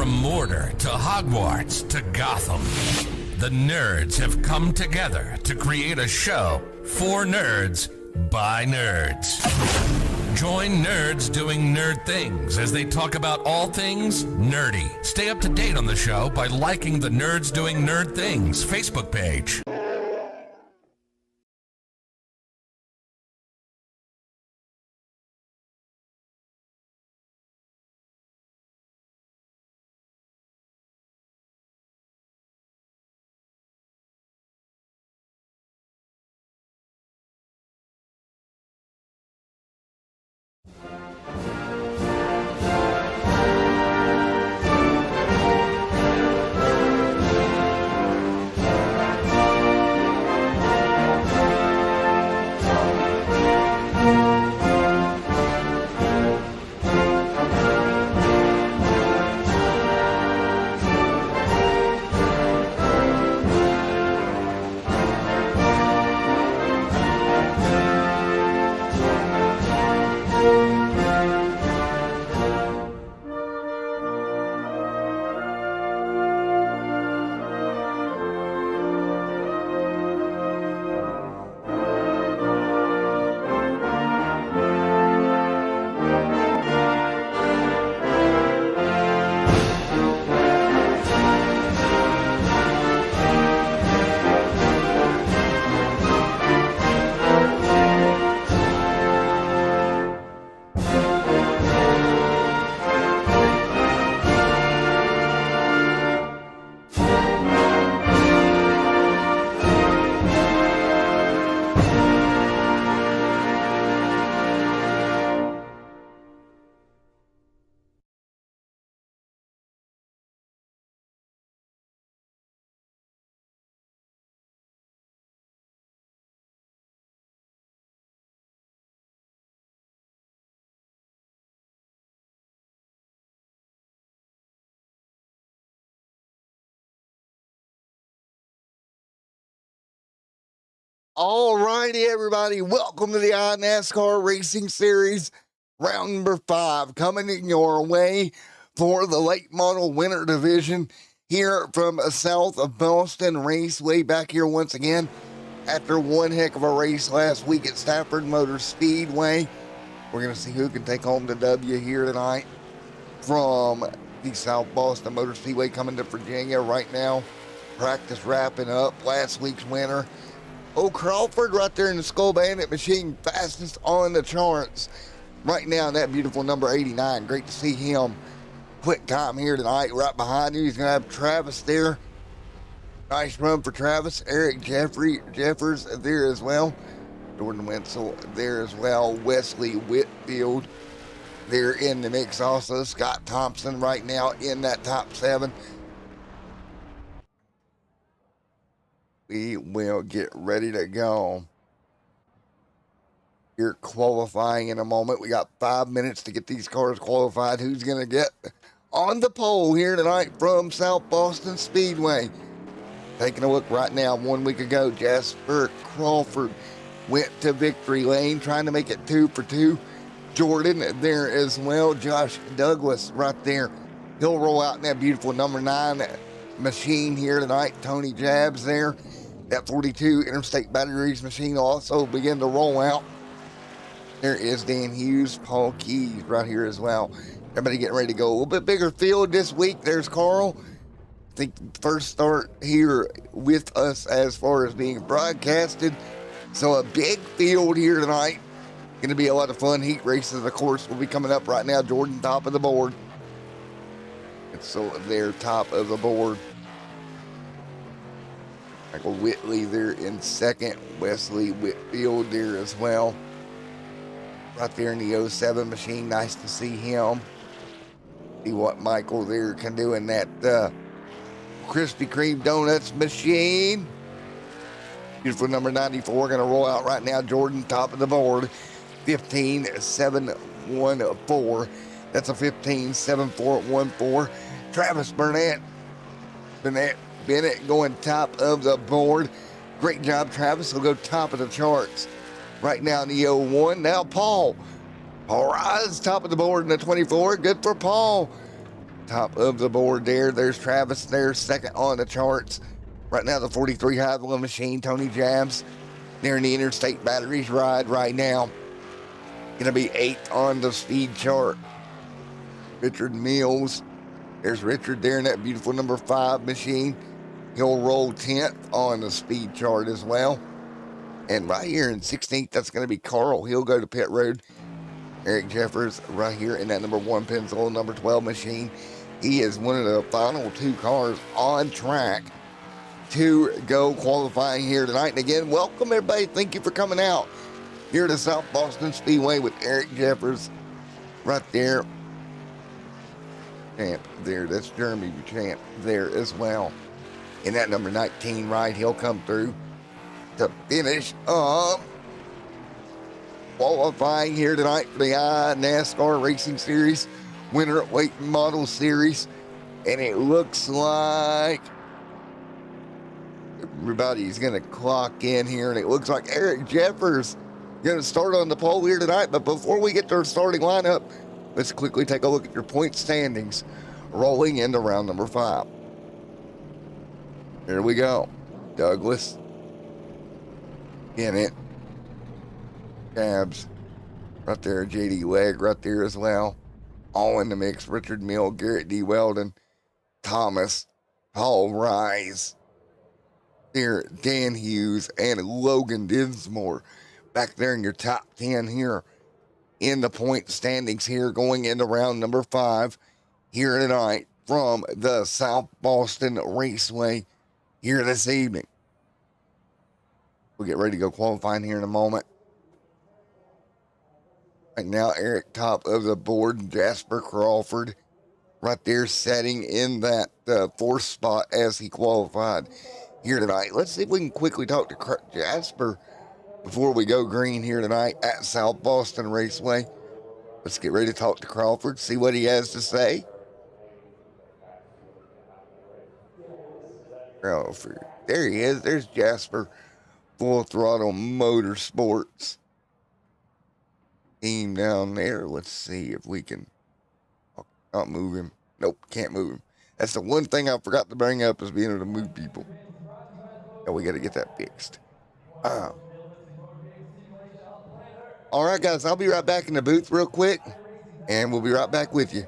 From Mordor to Hogwarts to Gotham, the nerds have come together to create a show for nerds by nerds. Join nerds doing nerd things as they talk about all things nerdy. Stay up to date on the show by liking the Nerds Doing Nerd Things Facebook page. All righty, everybody. Welcome to the iNASCAR Racing Series, round number 5, coming in your way for the late model winter division here from south of Boston Raceway. Back here once again after one heck of a race last week at Stafford Motor Speedway. We're going to see who can take home the W here tonight from the South Boston Motor Speedway coming to Virginia right now. Practice wrapping up. Last week's winner, Crawford, right there in the Skull Bandit machine, fastest on the charts right now. That beautiful number 89. Great to see him. Quick time here tonight. Right behind you, he's going to have Travis there. Nice run for Travis. Eric Jeffers there as well. Jordan Wenzel there as well. Wesley Whitfield there in the mix also. Scott Thompson right now in that top 7. We will get ready to go. You're qualifying in a moment. We got 5 minutes to get these cars qualified. Who's going to get on the pole here tonight from South Boston Speedway? Taking a look right now. 1 week ago, Jasper Crawford went to victory lane, trying to make it 2 for 2. Jordan there as well. Josh Douglas right there. He'll roll out in that beautiful number 9 machine here tonight. Tony Jabs there. That 42 Interstate Batteries machine will also begin to roll out. There is Dan Hughes, Paul Keys right here as well. Everybody getting ready to go. A little bit bigger field this week. There's Carl. I think first start here with us as far as being broadcasted. So a big field here tonight. Going to be a lot of fun. Heat races, of course, will be coming up right now. Jordan, top of the board. And so they're top of the board. Michael Whitley there in second. Wesley Whitfield there as well. Right there in the 07 machine. Nice to see him. See what Michael there can do in that Krispy Kreme Donuts machine. Beautiful number 94. Going to roll out right now. Jordan, top of the board. 15.714. That's a 15.7414. Travis Bennett going top of the board. Great job, Travis. Will go top of the charts right now in the 01. Now Paul Rise, top of the board in the 24. Good for Paul. top of the board there. There's Travis there, second on the charts. Right now, the 43 Highland machine, Tony Jabs, near the Interstate Batteries ride right now. Gonna be 8th on the speed chart. Richard Mills. There's Richard there in that beautiful number 5 machine. He'll roll 10th on the speed chart as well. And right here in 16th, that's going to be Carl. He'll go to pit road. Eric Jeffers right here in that number 1 pencil, number 12 machine. He is one of the final 2 cars on track to go qualifying here tonight. And again, welcome everybody. Thank you for coming out here to South Boston Speedway with Eric Jeffers right there. Champ there. That's Jeremy Champ there as well. In that number 19 ride, he'll come through to finish up qualifying here tonight for the iNASCAR Racing Series Winter Weight Model Series. And it looks like everybody's going to clock in here. And it looks like Eric Jeffers going to start on the pole here tonight. But before we get to our starting lineup, let's quickly take a look at your point standings rolling into round number 5. Here we go. Douglas, Bennett, Cabs, right there. JD Legg right there as well. All in the mix. Richard Mill, Garrett D. Weldon, Thomas, Paul Rise, there, Dan Hughes, and Logan Dinsmore back there in your top 10 here in the point standings here going into round number 5 here tonight from the South Boston Raceway here this evening. We'll get ready to go qualifying here in a moment. Right now, Eric top of the board, Jasper Crawford right there setting in that 4th spot as he qualified here tonight. Let's see if we can quickly talk to Jasper before we go green here tonight at South Boston Raceway. Let's get ready to talk to Crawford, see what he has to say. Crawford, there he is. There's Jasper, Full Throttle Motorsports team down there. Let's see if we can not move him. Nope, can't move him. That's the one thing I forgot to bring up, is being able to move people. Oh, we got to get that fixed. All right, guys, I'll be right back in the booth real quick, and we'll be right back with you.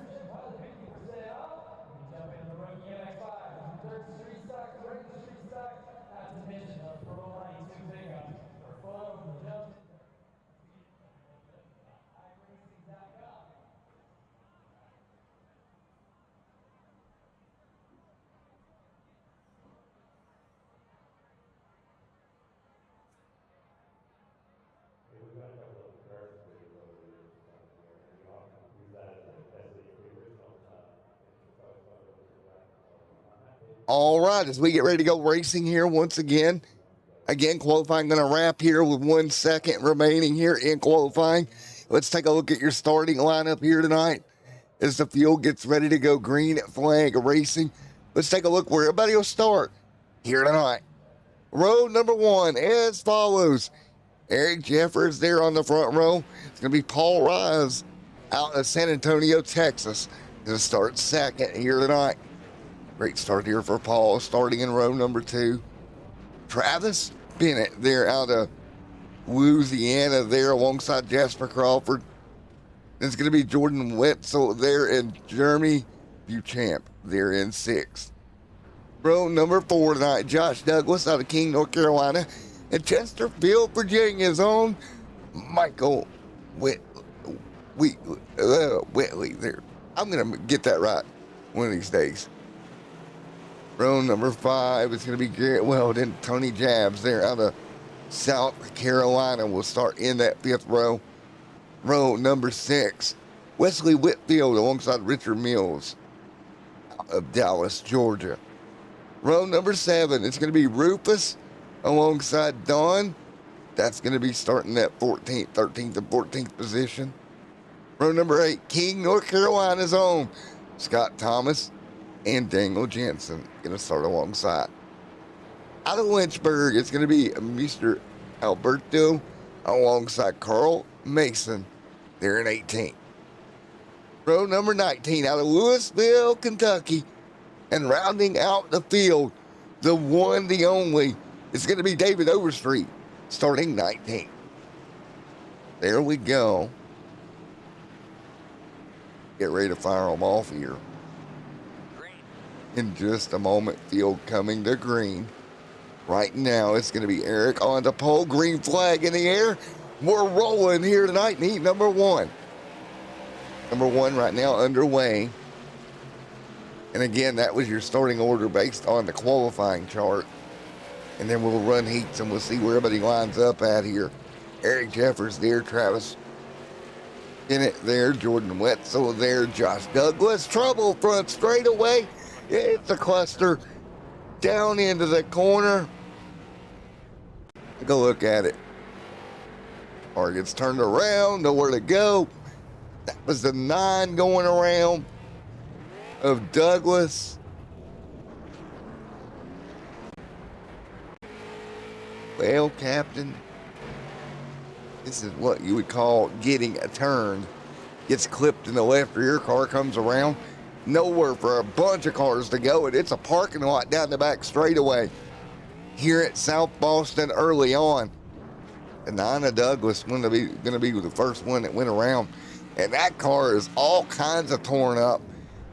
All right, as we get ready to go racing here once again. Again, qualifying going to wrap here with 1 second remaining here in qualifying. Let's take a look at your starting lineup here tonight as the field gets ready to go green flag racing. Let's take a look where everybody will start here tonight. Row number 1 as follows. Eric Jeffers there on the front row. It's going to be Paul Rise out of San Antonio, Texas, to start second here tonight. Great start here for Paul, starting in row number 2. Travis Bennett there out of Louisiana there alongside Jasper Crawford. It's going to be Jordan Wetzel there and Jeremy Buchamp there in 6th. Row number 4 tonight, Josh Douglas out of King, North Carolina, and Chesterfield, Virginia's own Michael Whitley there. I'm going to get that right one of these days. Row number 5 is going to be Garrett Weldon, Tony Jabs there out of South Carolina. Will start in that 5th row. Row number 6, Wesley Whitfield alongside Richard Mills out of Dallas, Georgia. Row number 7, it's going to be Rufus alongside Don. That's going to be starting at 13th and 14th position. Row number 8, King, North Carolina's own Scott Thomas and Daniel Jensen going to start alongside. Out of Lynchburg, it's going to be Mr. Alberto alongside Carl Mason there in 18th. row number 19 out of Louisville, Kentucky. And rounding out the field, the one, the only, is going to be David Overstreet, starting 19. There we go. Get ready to fire them off here. In just a moment, field coming to green. Right now, it's going to be Eric on the pole. Green flag in the air. We're rolling here tonight in heat number 1. Number 1 right now underway. And again, that was your starting order based on the qualifying chart. And then we'll run heats and we'll see where everybody lines up at here. Eric Jeffers there, Travis Bennett there, Jordan Wetzel there, Josh Douglas. Trouble front straightaway. It's a cluster down into the corner. Take a look at it. Car gets turned around, nowhere to go. That was the 9 going around of Douglas. Well, Captain, this is what you would call getting a turn. Gets clipped in the left rear, car comes around. Nowhere for a bunch of cars to go, and it's a parking lot down the back straightaway here at South Boston early on. And 9 of Douglas going to be the first one that went around. And that car is all kinds of torn up.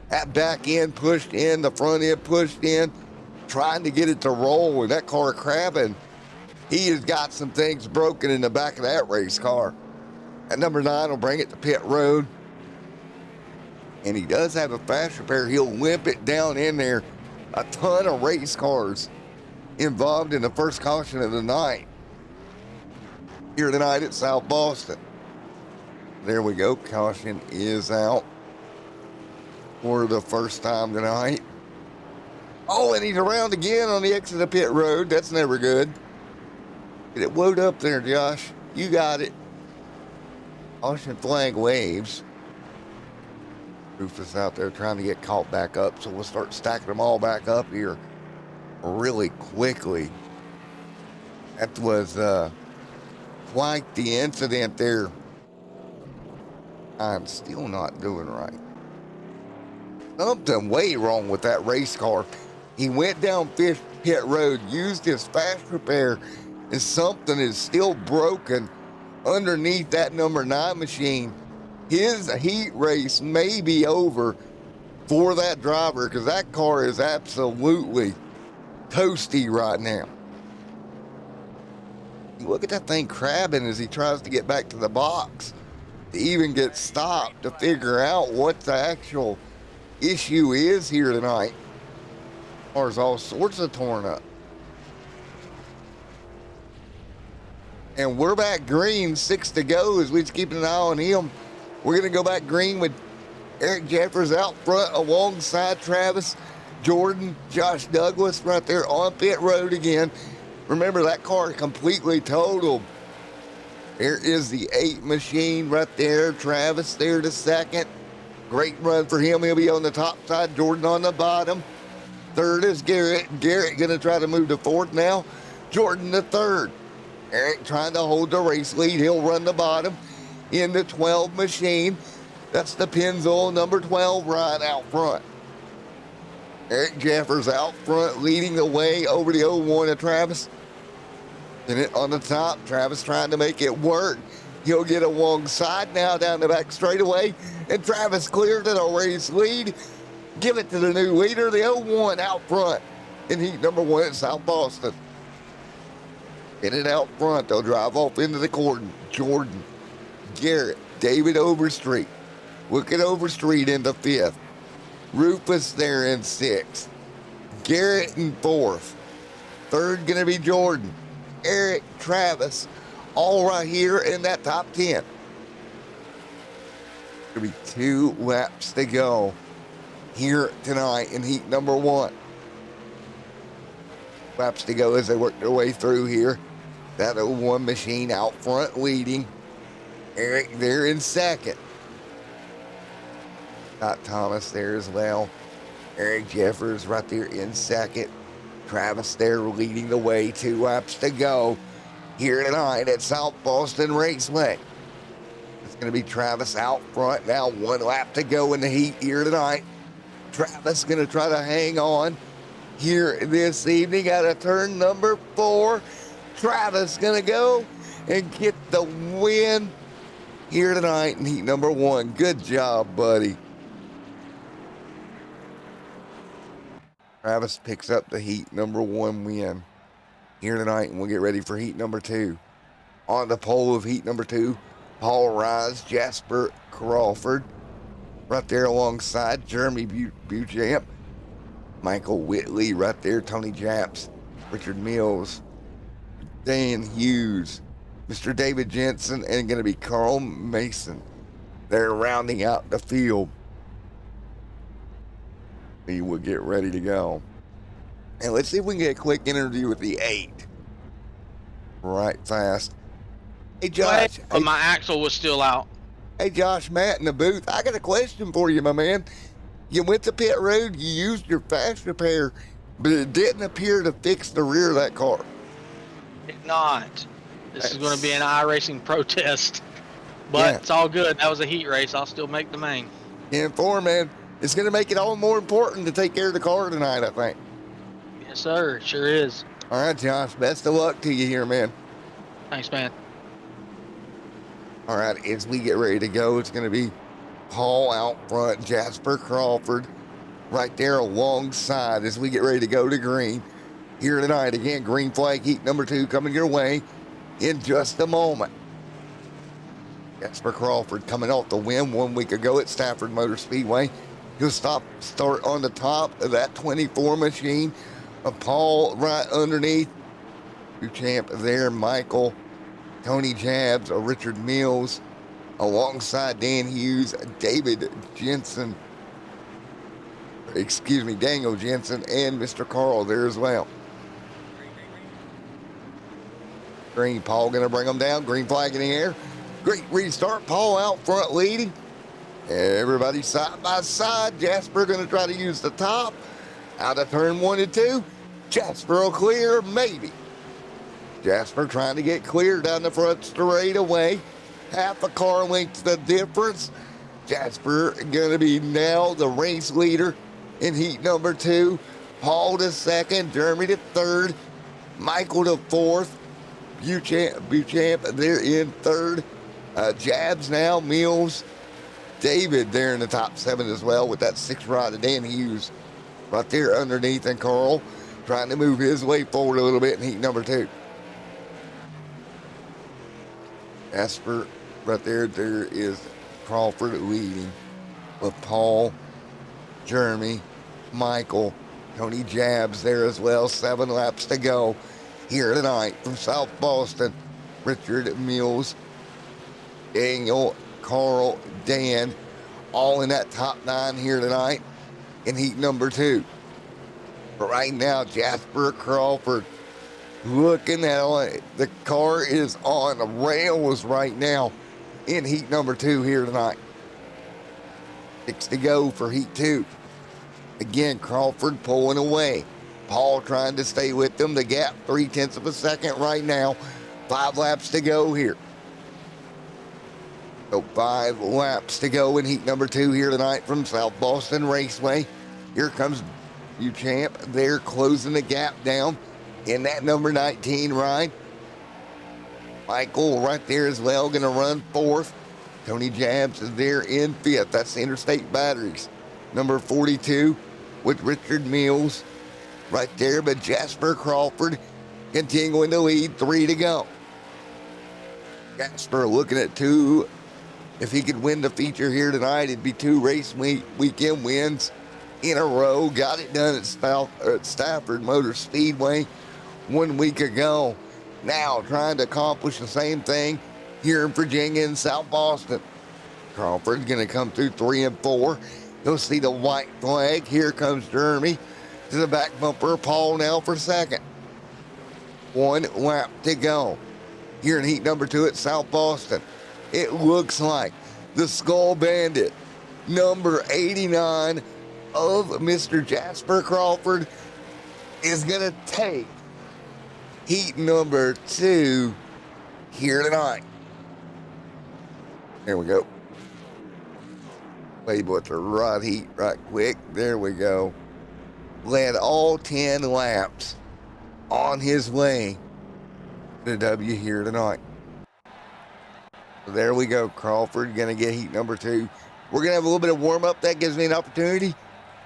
That back end pushed in, the front end pushed in, trying to get it to roll, and that car crabbing. He has got some things broken in the back of that race car. And number 9 will bring it to pit road. And he does have a fast repair. He'll limp it down in there. A ton of race cars involved in the first caution of the night here tonight at South Boston. There we go. Caution is out for the first time tonight. Oh, and he's around again on the exit of pit road. That's never good. Get it woed up there, Josh. You got it. Caution flag waves. Rufus out there trying to get caught back up, so we'll start stacking them all back up here really quickly. That was quite the incident there. I'm still not doing right. Something way wrong with that race car. He went down pit road, used his fast repair, and something is still broken underneath that number 9 machine. His heat race may be over for that driver because that car is absolutely toasty right now. Look at that thing crabbing as he tries to get back to the box to even get stopped to figure out what the actual issue is here tonight. Car's all sorts of torn up. And we're back green, 6 to go as we just keep an eye on him. We're going to go back green with Eric Jeffers out front alongside Travis Jordan, Josh Douglas right there on pit road again. Remember, that car completely totaled. There is the 8 machine right there. Travis there to second. Great run for him. He'll be on the top side. Jordan on the bottom. Third is Garrett. Garrett going to try to move to fourth now. Jordan to third. Eric trying to hold the race lead. He'll run the bottom in the 12 machine. That's the Pennzoil number 12 right out front. Eric Jeffers out front leading the way over the 01 of Travis. And it on the top. Travis trying to make it work. He'll get alongside now down the back straightaway. And Travis cleared it, a race lead. Give it to the new leader, the 01 out front in heat number 1 at South Boston. Get it out front. They'll drive off into the cordon. Jordan, Garrett, David Overstreet. Look at Overstreet in the 5th. Rufus there in 6th. Garrett in 4th. 3rd going to be Jordan. Eric, Travis, all right here in that top 10. There'll be 2 laps to go here tonight in heat number 1. Laps to go as they work their way through here. That 01 machine out front leading. Eric there in 2nd. Got Thomas there as well. Eric Jeffers right there in 2nd. Travis there leading the way. 2 laps to go here tonight at South Boston Raceway. It's going to be Travis out front now. 1 lap to go in the heat here tonight. Travis going to try to hang on here this evening out of turn number 4. Travis going to go and get the win here tonight in heat number 1. Good job, buddy. Travis picks up the heat number 1 win here tonight, and we'll get ready for heat number 2. On the pole of heat number 2, Paul Rise, Jasper Crawford, right there alongside Jeremy Buchamp, Michael Whitley right there, Tony Japs, Richard Mills, Dan Hughes, Mr. David Jensen, and going to be Carl Mason. They're rounding out the field. We will get ready to go. And let's see if we can get a quick interview with the 8. Right fast. Hey, Josh. But my axle was still out. Hey, Josh, Matt in the booth. I got a question for you, my man. You went to pit road, you used your fast repair, but it didn't appear to fix the rear of that car. Did not. This is going to be an iRacing protest. But It's all good. That was a heat race. I'll still make the main. 10-4, man. It's going to make it all more important to take care of the car tonight, I think. Yes, sir. It sure is. All right, Josh. Best of luck to you here, man. Thanks, man. All right, as we get ready to go, it's going to be Paul out front, Jasper Crawford right there alongside as we get ready to go to green here tonight. Again, green flag heat number 2 coming your way in just a moment. Jasper Crawford coming off the win 1 week ago at Stafford Motor Speedway. He'll start on the top of that 24 machine. Paul right underneath. Champ there, Michael, Tony Jabs, Richard Mills, alongside Dan Hughes, David Jensen, Daniel Jensen, and Mr. Carl there as well. Green, Paul going to bring them down. Green flag in the air. Great restart. Paul out front leading. Everybody side by side. Jasper going to try to use the top. Out of turn 1 and 2. Jasper will clear, maybe. Jasper trying to get clear down the front straightaway. Half a car length the difference. Jasper going to be now the race leader in heat number 2. Paul to 2nd. Jeremy to 3rd. Michael to 4th. Buchamp there in 3rd. Jabs now. Mills. David there in the top 7 as well with that 6 rod of Dan Hughes right there underneath, and Carl trying to move his way forward a little bit in heat number 2. Jasper right there. There is Crawford leading with Paul, Jeremy, Michael, Tony Jabs there as well. 7 laps to go here tonight from South Boston. Richard Mills, Daniel, Carl, Dan, all in that top 9 here tonight in heat number 2. But right now, Jasper Crawford looking at the car is on rails right now in heat number 2 here tonight. 6 to go for heat 2. Again, Crawford pulling away. Paul trying to stay with them. The gap 0.3 of a second right now. 5 laps to go here. So 5 laps to go in heat number 2 here tonight from South Boston Raceway. Here comes Buchamp there closing the gap down in that number 19 ride. Michael right there as well, going to run 4th. Tony Jabs is there in 5th. That's the Interstate Batteries. Number 42 with Richard Mills right there, but Jasper Crawford continuing to lead. 3 to go. Jasper looking at 2. If he could win the feature here tonight, it'd be 2 race weekend wins in a row. Got it done at Stafford Motor Speedway 1 week ago. Now trying to accomplish the same thing here in Virginia and South Boston. Crawford's going to come through 3 and 4. You'll see the white flag. Here comes Jeremy to the back bumper. Paul now for 2nd. 1 lap to go here in heat number 2 at South Boston. It looks like the Skull Bandit, number 89 of Mr. Jasper Crawford, is going to take heat number 2 here tonight. There we go. Played with the rod heat right quick. There we go. Led all 10 laps on his way to the W here tonight. So there we go. Crawford going to get heat number 2. We're going to have a little bit of warm up. That gives me an opportunity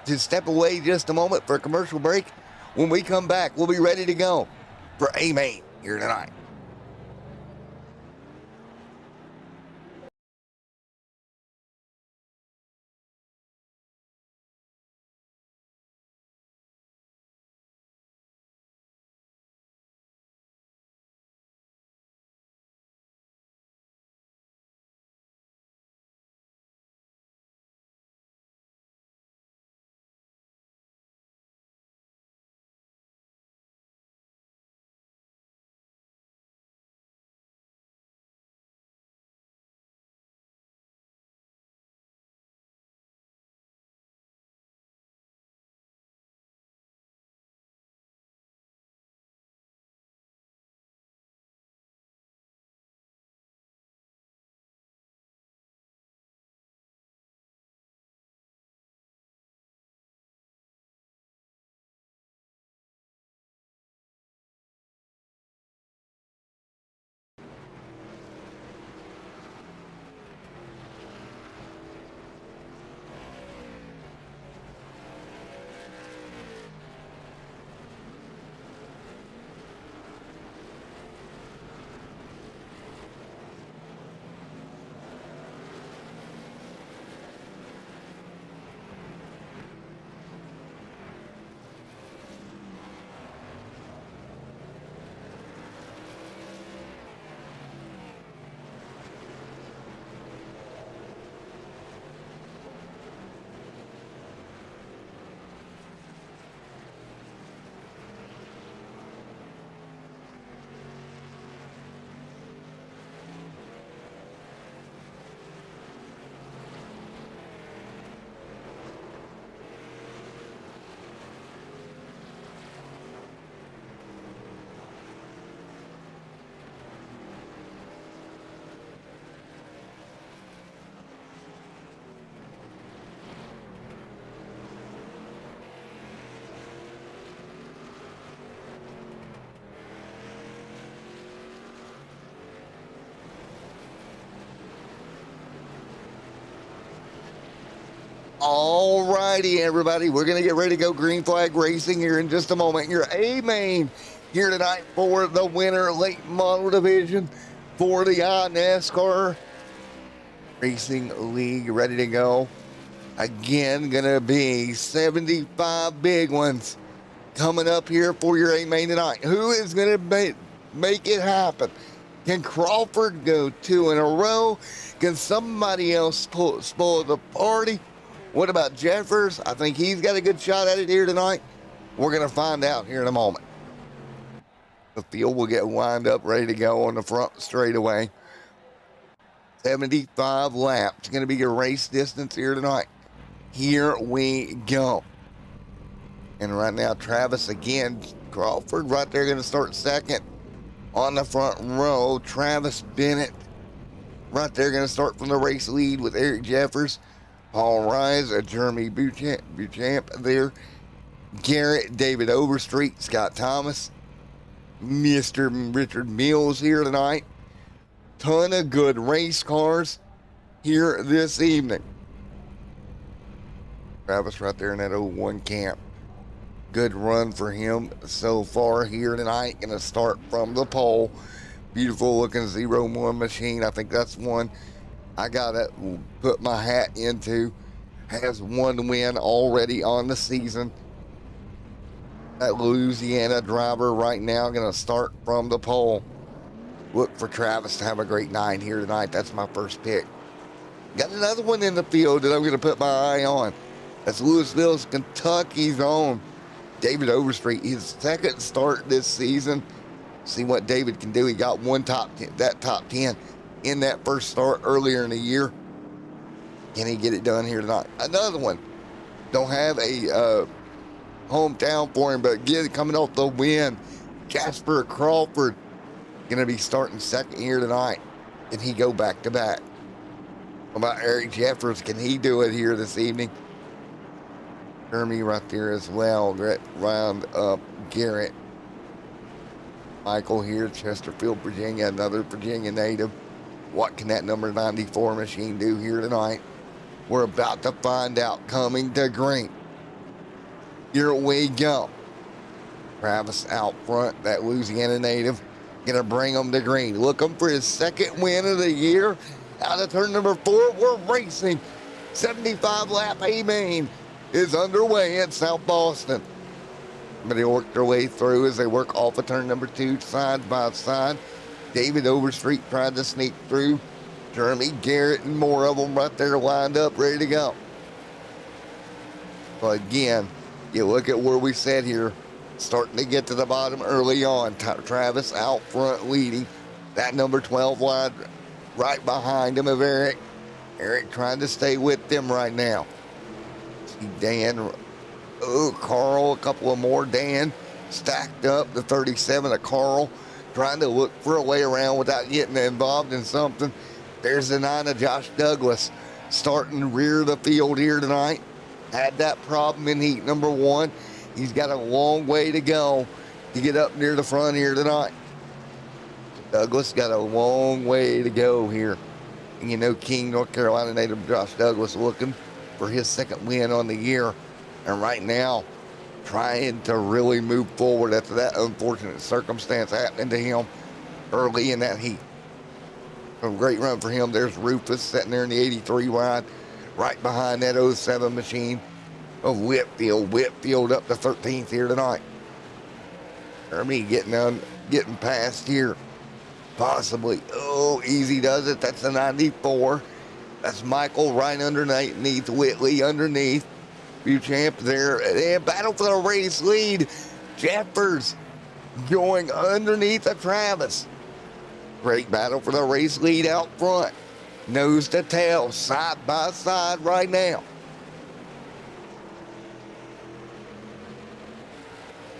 to step away just a moment for a commercial break. When we come back, we'll be ready to go for A-Main here tonight. All righty, everybody. We're going to get ready to go green flag racing here in just a moment. Your A-Main here tonight for the winner late model division for the iNASCAR Racing League. Ready to go. Again, going to be 75 big ones coming up here for your A-Main tonight. Who is going to make it happen? Can Crawford go 2 in a row? Can somebody else spoil the party? What about Jeffers? I think he's got a good shot at it here tonight. We're going to find out here in a moment. The field will get lined up, ready to go on the front straightaway. 75 laps. Going to be your race distance here tonight. Here we go. And right now, Travis again. Crawford right there going to start second on the front row. Travis Bennett right there going to start from the race lead with Eric Jeffers. Paul Rise, Jeremy Beauchamp there. Garrett, David Overstreet, Scott Thomas, Mr. Richard Mills here tonight. Ton of good race cars here this evening. Travis right there in that 01 camp. Good run for him so far here tonight. Going to start from the pole. Beautiful looking 01 machine. I think that's one I gotta put my hat into. Has one win already on the season. That Louisiana driver right now gonna start from the pole. Look for Travis to have a great night here tonight. That's my first pick. Got another one in the field that I'm gonna put my eye on. That's Louisville's Kentucky's own David Overstreet. His second start this season. See what David can do. He got one top 10, that top 10 in that first start earlier in the year. Can he get it done here tonight? Another one. Don't have a hometown for him, but coming off the win. Jasper Crawford going to be starting second here tonight. Can he go back to back? How about Eric Jeffers? Can he do it here this evening? Jeremy right there as well. Great round up Garrett. Michael here, Chesterfield, Virginia, another Virginia native. What can that number 94 machine do here tonight? We're about to find out. Coming to green. Here we go. Travis out front, that Louisiana native. Gonna bring him to green. Looking for his second win of the year. Out of turn number 4, we're racing. 75 lap A-Main is underway at South Boston. But they work their way through as they work off of turn number 2, side by side. David Overstreet trying to sneak through. Jeremy Garrett and more of them right there lined up, ready to go. But again, you look at where we sat here, starting to get to the bottom early on. Travis out front leading. That number 12 line right behind him of Eric. Eric trying to stay with them right now. See Dan, Carl, a couple of more. Dan stacked up the 37 of Carl, trying to look for a way around without getting involved in something. There's the 9 of Josh Douglas starting rear of the field here tonight. Had that problem in heat number 1. He's got a long way to go to get up near the front here tonight. Douglas got a long way to go here. And you know, King, North Carolina native Josh Douglas looking for his second win on the year. And right now, trying to really move forward after that unfortunate circumstance happening to him early in that heat. A great run for him. There's Rufus sitting there in the 83 wide, right behind that 07 machine of Whitfield. Whitfield up to 13th here tonight. Jeremy getting past here. Possibly. Oh, easy does it. That's the 94. That's Michael right underneath. Whitley underneath. Buchamp there. And battle for the race lead. Jeffers going underneath of Travis. Great battle for the race lead out front. Nose to tail, side by side right now.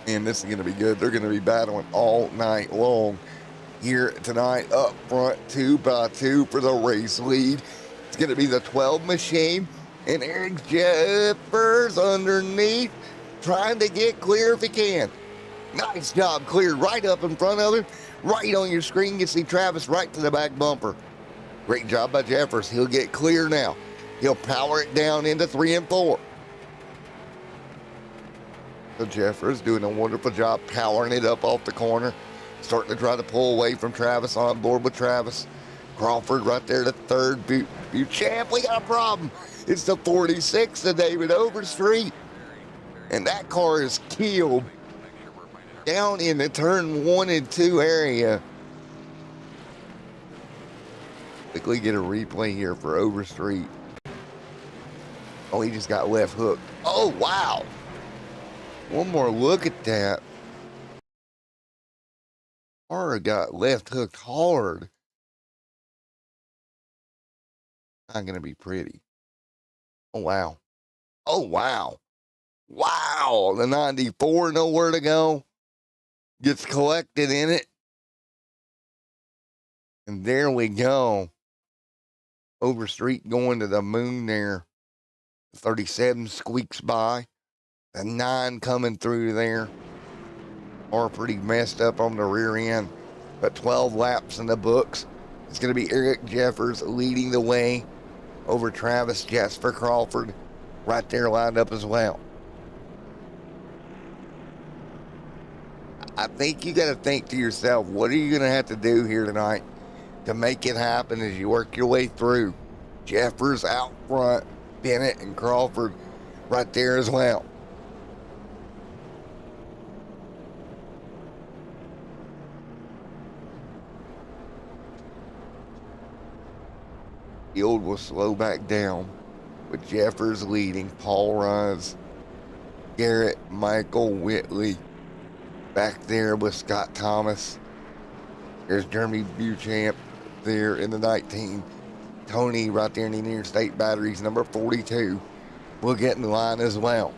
And this is going to be good. They're going to be battling all night long here tonight. Up front, 2 by 2 for the race lead. It's going to be the 12 machine. And Eric Jeffers underneath, trying to get clear if he can. Nice job, cleared right up in front of him. Right on your screen, you see Travis right to the back bumper. Great job by Jeffers. He'll get clear now. He'll power it down into 3 and 4. So Jeffers doing a wonderful job powering it up off the corner. Starting to try to pull away from Travis, on board with Travis. Crawford right there to third. Buchamp, we got a problem. It's the 46 of David Overstreet. And that car is killed down in the turn 1 and 2 area. Quickly get a replay here for Overstreet. Oh, he just got left hooked. Oh, wow. One more look at that. Car got left hooked hard. Not going to be pretty. Oh, wow. Oh, wow. Wow. The 94, nowhere to go. Gets collected in it. And there we go. Overstreet going to the moon there. 37 squeaks by. The 9 coming through there. Are pretty messed up on the rear end. But 12 laps in the books. It's going to be Eric Jeffers leading the way over Travis Jasper Crawford. Right there lined up as well. I think you got to think to yourself, what are you going to have to do here tonight to make it happen as you work your way through? Jeffers out front, Bennett and Crawford right there as well. Field will slow back down with Jeffers leading. Paul Rines, Garrett, Michael Whitley back there with Scott Thomas. There's Jeremy Buchamp there in the 19. Tony right there in the interstate batteries, number 42. Will get in line as well.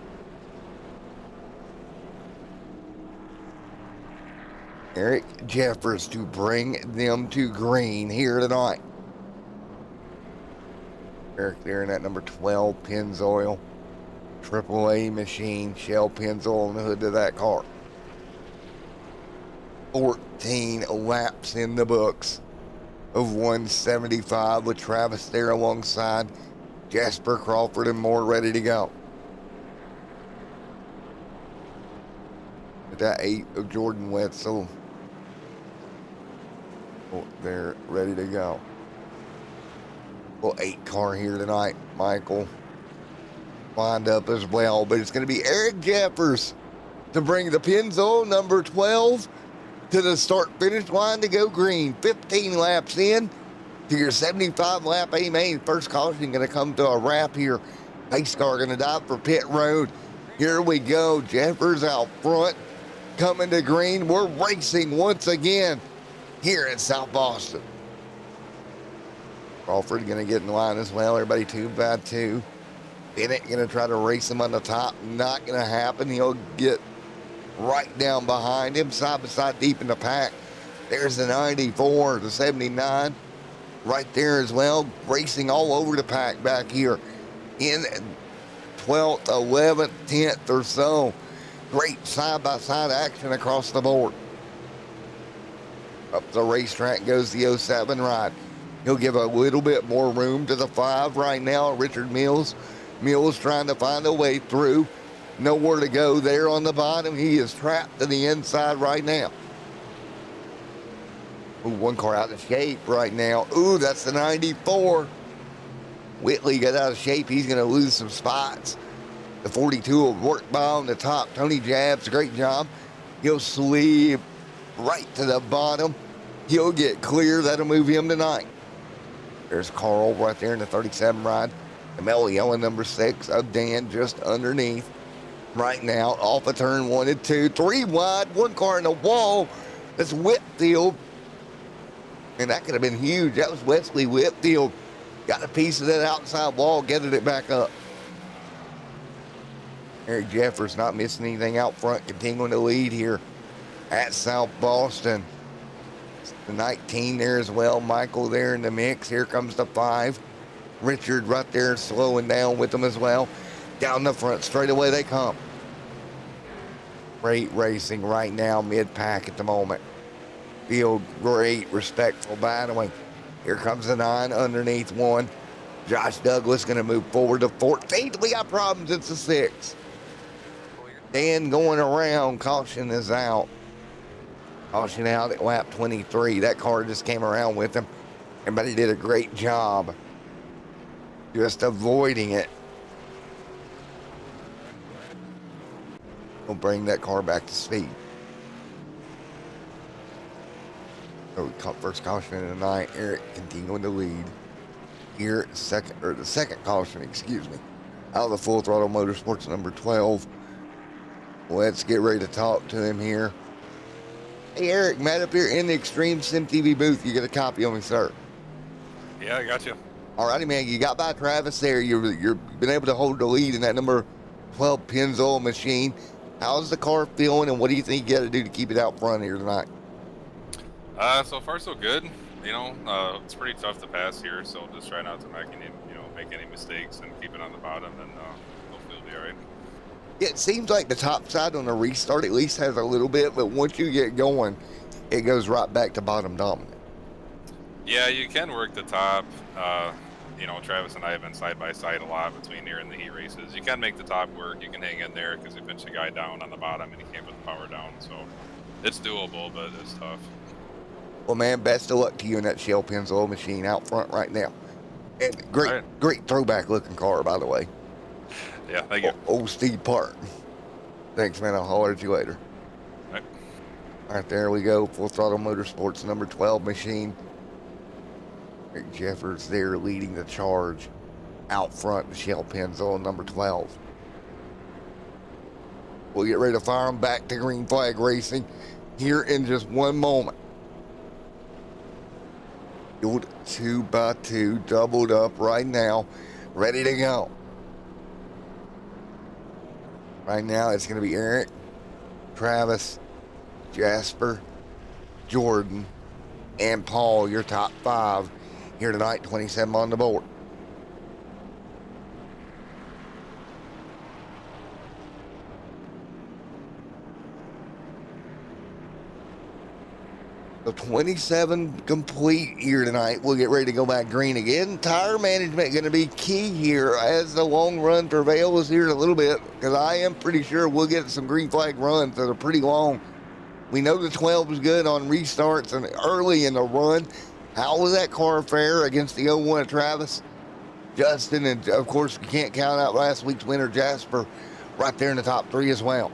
Eric Jeffers to bring them to green here tonight. Eric there in that number 12 Pennzoil AAA machine, Shell Pennzoil on the hood of that car. 14 laps in the books of 175 with Travis there alongside Jasper Crawford and more ready to go. With that 8 of Jordan Wetzel. They're ready to go. Well, 8 car here tonight. Michael lined up as well, but it's going to be Eric Jeffers to bring the Pennzoil number 12 to the start-finish line to go green. 15 laps in to your 75-lap A-main. First caution going to come to a wrap here. Pace car going to dive for pit road. Here we go. Jeffers out front, coming to green. We're racing once again here in South Boston. Crawford going to get in line as well. Everybody 2 by 2. Bennett going to try to race him on the top. Not going to happen. He'll get right down behind him, side by side, deep in the pack. There's the 94, the 79, right there as well, racing all over the pack back here in 12th, 11th, 10th or so. Great side-by-side action across the board. Up the racetrack goes the 07 ride. He'll give a little bit more room to the 5 right now, Richard Mills. Mills trying to find a way through. Nowhere to go there on the bottom. He is trapped to the inside right now. Ooh, one car out of shape right now. Ooh, that's the 94. Whitley got out of shape. He's going to lose some spots. The 42 will work by on the top. Tony Jabs, great job. He'll sleeve right to the bottom. He'll get clear. That'll move him tonight. There's Carl right there in the 37 ride. The Mellow Yellow number 6 of Dan just underneath. Right now, off of turn 1 and 2, 3 wide, 1 car in the wall. That's Whitfield. And that could have been huge. That was Wesley Whitfield. Got a piece of that outside wall, getting it back up. Eric Jeffers not missing anything out front, continuing to lead here at South Boston. The 19 there as well. Michael there in the mix. Here comes the 5. Richard right there slowing down with them as well. Down the front, straight away they come. Great racing right now, mid-pack at the moment. Field great, respectful battling. Here comes the 9 underneath 1. Josh Douglas going to move forward to 14th. We got problems, it's a 6. Dan going around, caution is out. Caution out at lap 23. That car just came around with him. Everybody did a great job just avoiding it. We'll bring that car back to speed. So first caution of the night. Eric continuing to lead. Here, the second caution, excuse me. Out of the Full Throttle Motorsports number 12. Let's get ready to talk to him here. Hey Eric, Matt up here in the Extreme Sim TV booth. You get a copy of me, sir. Yeah, I got you. Alrighty, man. You got by Travis there. You've been able to hold the lead in that number 12 Pennzoil machine. How's the car feeling, and what do you think you got to do to keep it out front here tonight? So far so good. You know, it's pretty tough to pass here, so just try not to make any mistakes and keep it on the bottom, and hopefully it'll be all right. Yeah, it seems like the top side on the restart at least has a little bit, but once you get going, it goes right back to bottom dominant. Yeah, you can work the top. You know, Travis and I have been side by side a lot between here and the heat races. You can make the top work. You can hang in there because you pinch a guy down on the bottom and he can't put the power down. So it's doable, but it's tough. Well, man, best of luck to you in that Shell Pennzoil machine out front right now. And great throwback looking car, by the way. Yeah, thank you. Old Steve Park. Thanks, man. I'll holler at you later. All right, there we go. Full Throttle Motorsports number 12 machine. Rick Jeffers there leading the charge out front. Shell Pennzoil number 12. We'll get ready to fire them back to green flag racing here in just one moment. 2x2 doubled up right now, ready to go. Right now it's going to be Eric, Travis, Jasper, Jordan, and Paul, your top 5 here tonight. 27 on the board. So 27 complete here tonight. We'll get ready to go back green again. Tire management going to be key here as the long run prevails here in a little bit, because I am pretty sure we'll get some green flag runs that are pretty long. We know the 12 is good on restarts and early in the run. How was that car fare against the 01 of Travis? Justin, and of course, you can't count out last week's winner, Jasper, right there in the top 3 as well.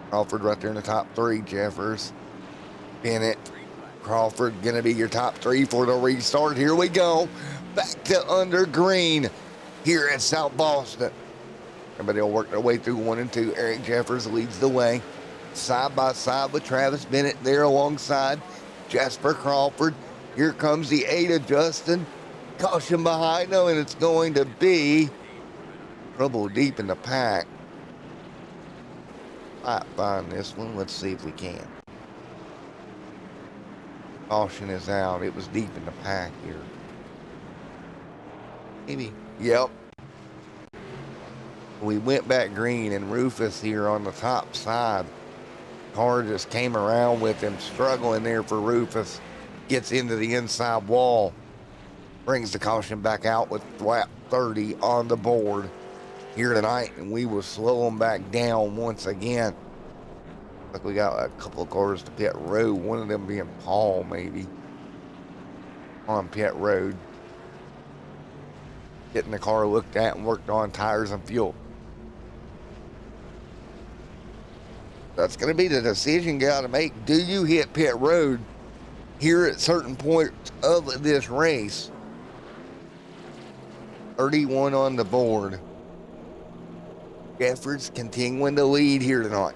Crawford right there in the top 3, Jeffers. Bennett, Crawford gonna be your top 3 for the restart. Here we go, back to under green here at South Boston. Everybody will work their way through 1 and 2. Eric Jeffers leads the way, side by side with Travis Bennett there alongside Jasper Crawford. Here comes the 8 of Justin. Caution behind them, and it's going to be trouble deep in the pack. Might find this one. Let's see if we can. Caution is out. It was deep in the pack here. Maybe. Yep. We went back green, and Rufus here on the top side. Car just came around with him, struggling there for Rufus. Gets into the inside wall. Brings the caution back out with lap 30 on the board here tonight, and we will slow them back down once again. Like we got a couple of cars to pit road, one of them being Paul maybe on pit road, getting the car looked at and worked on, tires and fuel. That's going to be the decision you got to make. Do you hit pit road here at certain points of this race? 31 on the board. Jeffers continuing to lead here tonight.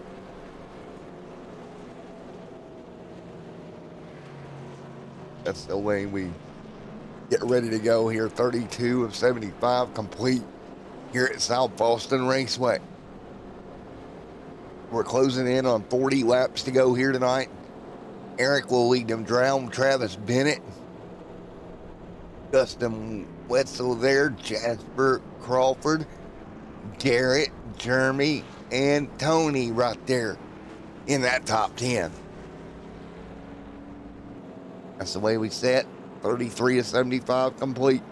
That's the way we get ready to go here. 32 of 75 complete here at South Boston Raceway. We're closing in on 40 laps to go here tonight. Eric will lead them down. Travis Bennett, Justin Wetzel there, Jasper Crawford, Garrett, Jeremy, and Tony right there in that top 10. That's the way we set. 33 of 75 complete.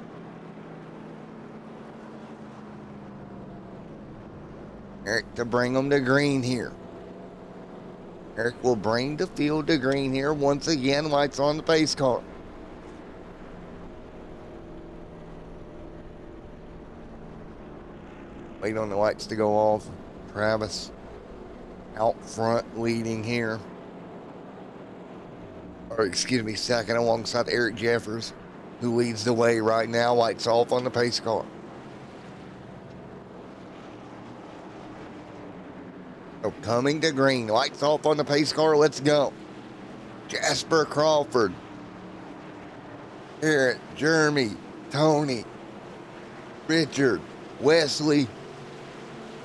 Eric to bring them to green here. Eric will bring the field to green here once again. Lights on the pace car. Wait on the lights to go off. Travis out front leading here. Or excuse me, second alongside Eric Jeffers, who leads the way right now. Lights off on the pace car. So coming to green. Lights off on the pace car. Let's go. Jasper Crawford. Eric, Jeremy, Tony, Richard, Wesley,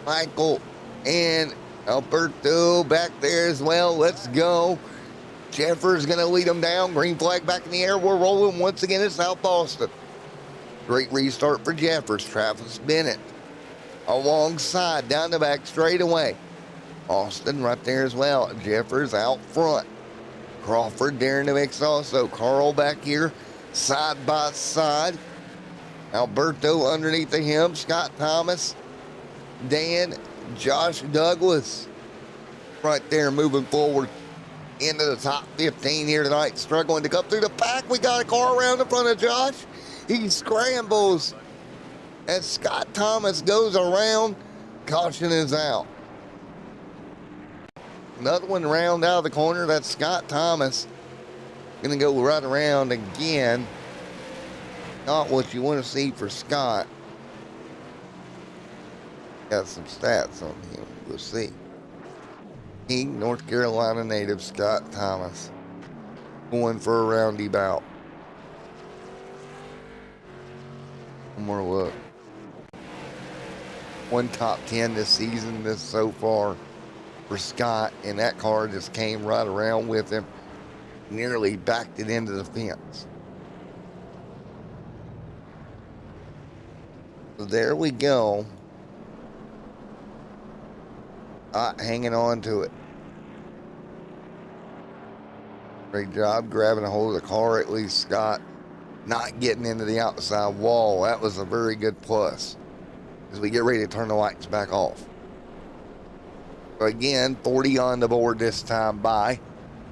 Michael, and Alberto back there as well. Let's go. Jeffers going to lead them down. Green flag back in the air. We're rolling once again at South Boston. Great restart for Jeffers. Travis Bennett alongside down the back straightaway. Austin right there as well. Jeffers out front. Crawford there in the mix also. Carl back here side by side. Alberto underneath of him. Scott Thomas. Dan, Josh Douglas right there moving forward into the top 15 here tonight. Struggling to come through the pack. We got a car around in front of Josh. He scrambles as Scott Thomas goes around. Caution is out. Another one round out of the corner. That's Scott Thomas. Gonna go right around again. Not what you want to see for Scott. Got some stats on him. We'll see. King, North Carolina native Scott Thomas. Going for a roundabout. One more look. One top 10 this season, this so far for Scott, and that car just came right around with him, nearly backed it into the fence. So there we go. Hanging on to it. Great job grabbing a hold of the car, at least Scott, not getting into the outside wall. That was a very good plus as we get ready to turn the lights back off. So again, 40 on the board this time by,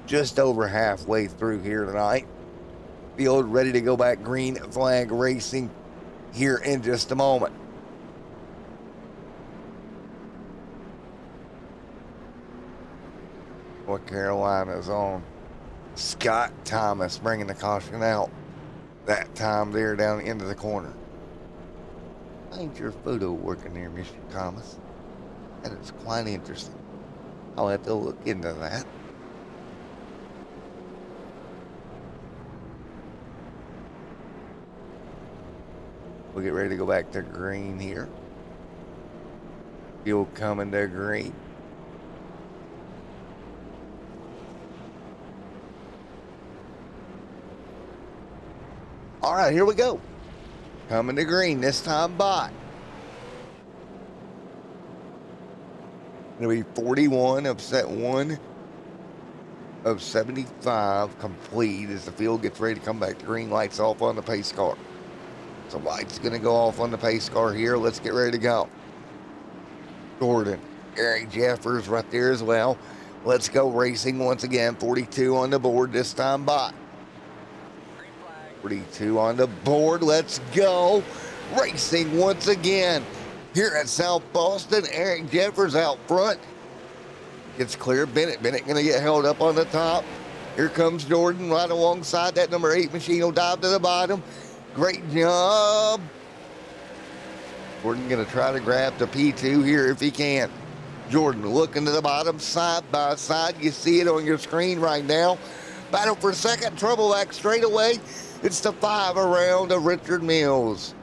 just over halfway through here tonight. Field ready to go back green flag racing here in just a moment. North Carolina's on. Scott Thomas bringing the caution out. That time there down into the corner. Ain't your photo working there, Mr. Thomas? That is quite interesting. I'll have to look into that. We'll get ready to go back to green here. Field coming to green. All right, here we go. Coming to green this time by. It'll be 41 of set 1 of 75 complete as the field gets ready to come back to green. Lights off on the pace car. So lights going to go off on the pace car here. Let's get ready to go. Jordan, Eric Jeffers right there as well. Let's go racing once again. 42 on the board this time by. 42 on the board. Let's go. Racing once again here at South Boston. Eric Jeffers out front. Gets clear. Bennett going to get held up on the top. Here comes Jordan right alongside that number 8 machine. Will dive to the bottom. Great job. Jordan going to try to grab the P2 here if he can. Jordan looking to the bottom, side by side. You see it on your screen right now. Battle for second. Trouble back straight away. It's the 5 around of Richard Mills.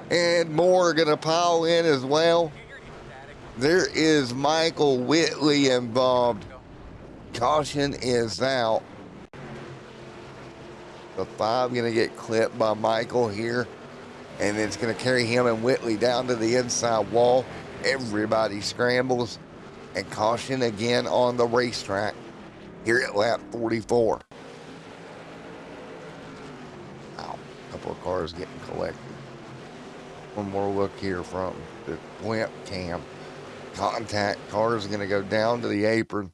And more going to pile in as well. There is Michael Whitley involved. Caution is out. The 5 going to get clipped by Michael here. And it's going to carry him and Whitley down to the inside wall. Everybody scrambles. And caution again on the racetrack here at lap 44. Couple of cars getting collected. One more look here from the blimp cam. Contact cars going to go down to the apron,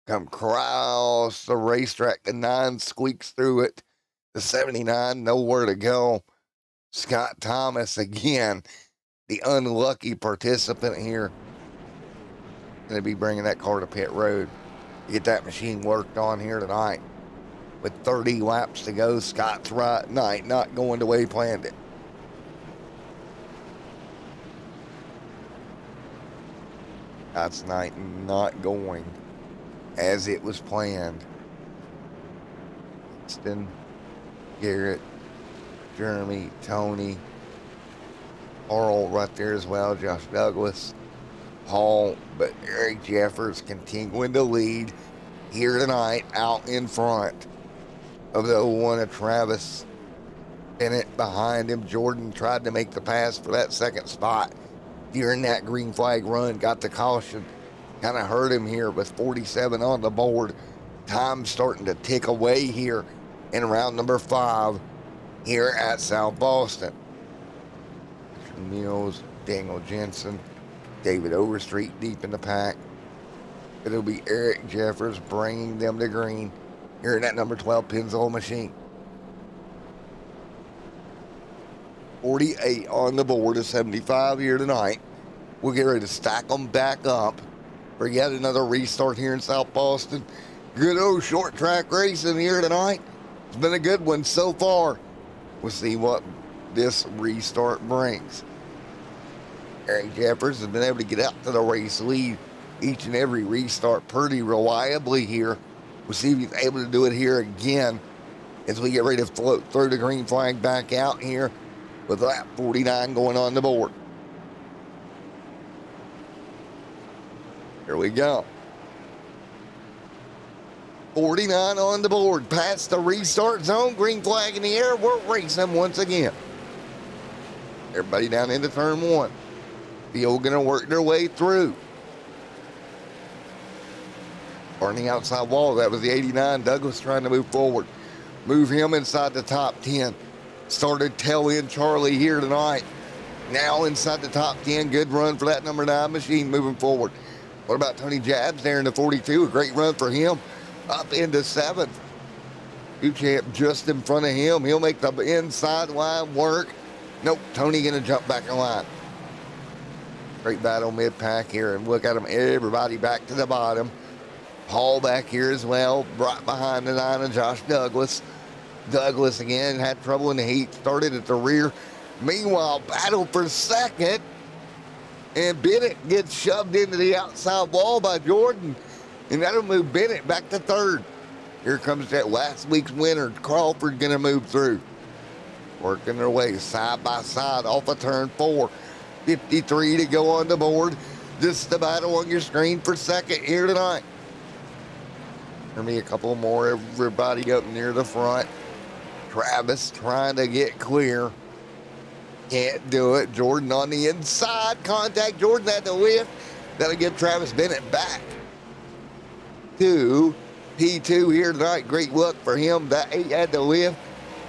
come across the racetrack. The 9 squeaks through it. The 79 nowhere to go. Scott Thomas again, the unlucky participant here, going to be bringing that car to pit road. Get that machine worked on here tonight. With 30 laps to go, Scott's right night, not going the way he planned it. Scott's night not going as it was planned. Winston, Garrett, Jeremy, Tony, Carl right there as well, Josh Douglas, Paul, but Eric Jeffers continuing to lead here tonight out in front of the 01 of Travis Bennett behind him. Jordan tried to make the pass for that second spot during that green flag run. Got the caution. Kind of hurt him here with 47 on the board. Time starting to tick away here in round number 5 here at South Boston. Richard Mills, Daniel Jensen, David Overstreet deep in the pack. It'll be Eric Jeffers bringing them to green here in that number 12 Pennzoil machine. 48 on the board of 75 here tonight. We'll get ready to stack them back up for yet another restart here in South Boston. Good old short track racing here tonight. It's been a good one so far. We'll see what this restart brings. Eric Jeffers has been able to get out to the race lead each and every restart pretty reliably here. We'll see if he's able to do it here again as we get ready to float through the green flag back out here with lap 49 going on the board. Here we go. 49 on the board, past the restart zone, green flag in the air. We're racing once again. Everybody down into turn 1. Field going to work their way through. on the outside wall. That was the 89. Douglas trying to move forward. Move him inside the top 10. Started tail end Charlie here tonight. Now inside the top 10. Good run for that number 9 machine moving forward. What about Tony Jabs there in the 42? A great run for him. Up into 7th. Duchamp just in front of him. He'll make the inside line work. Nope, Tony going to jump back in line. Great battle mid-pack here, and look at them. Everybody back to the bottom. Paul back here as well, right behind the 9 of Josh Douglas. Douglas again had trouble in the heat, started at the rear. Meanwhile, battle for second, and Bennett gets shoved into the outside wall by Jordan, and that'll move Bennett back to 3rd. Here comes that last week's winner. Crawford going to move through. Working their way side by side off of turn 4. 53 to go on the board. Just the battle on your screen for second here tonight. There'll be a couple more. Everybody up near the front. Travis trying to get clear. Can't do it. Jordan on the inside. Contact. Jordan at the lift. That'll give Travis Bennett back to P2 here tonight. Great luck for him. That 8 had the lift.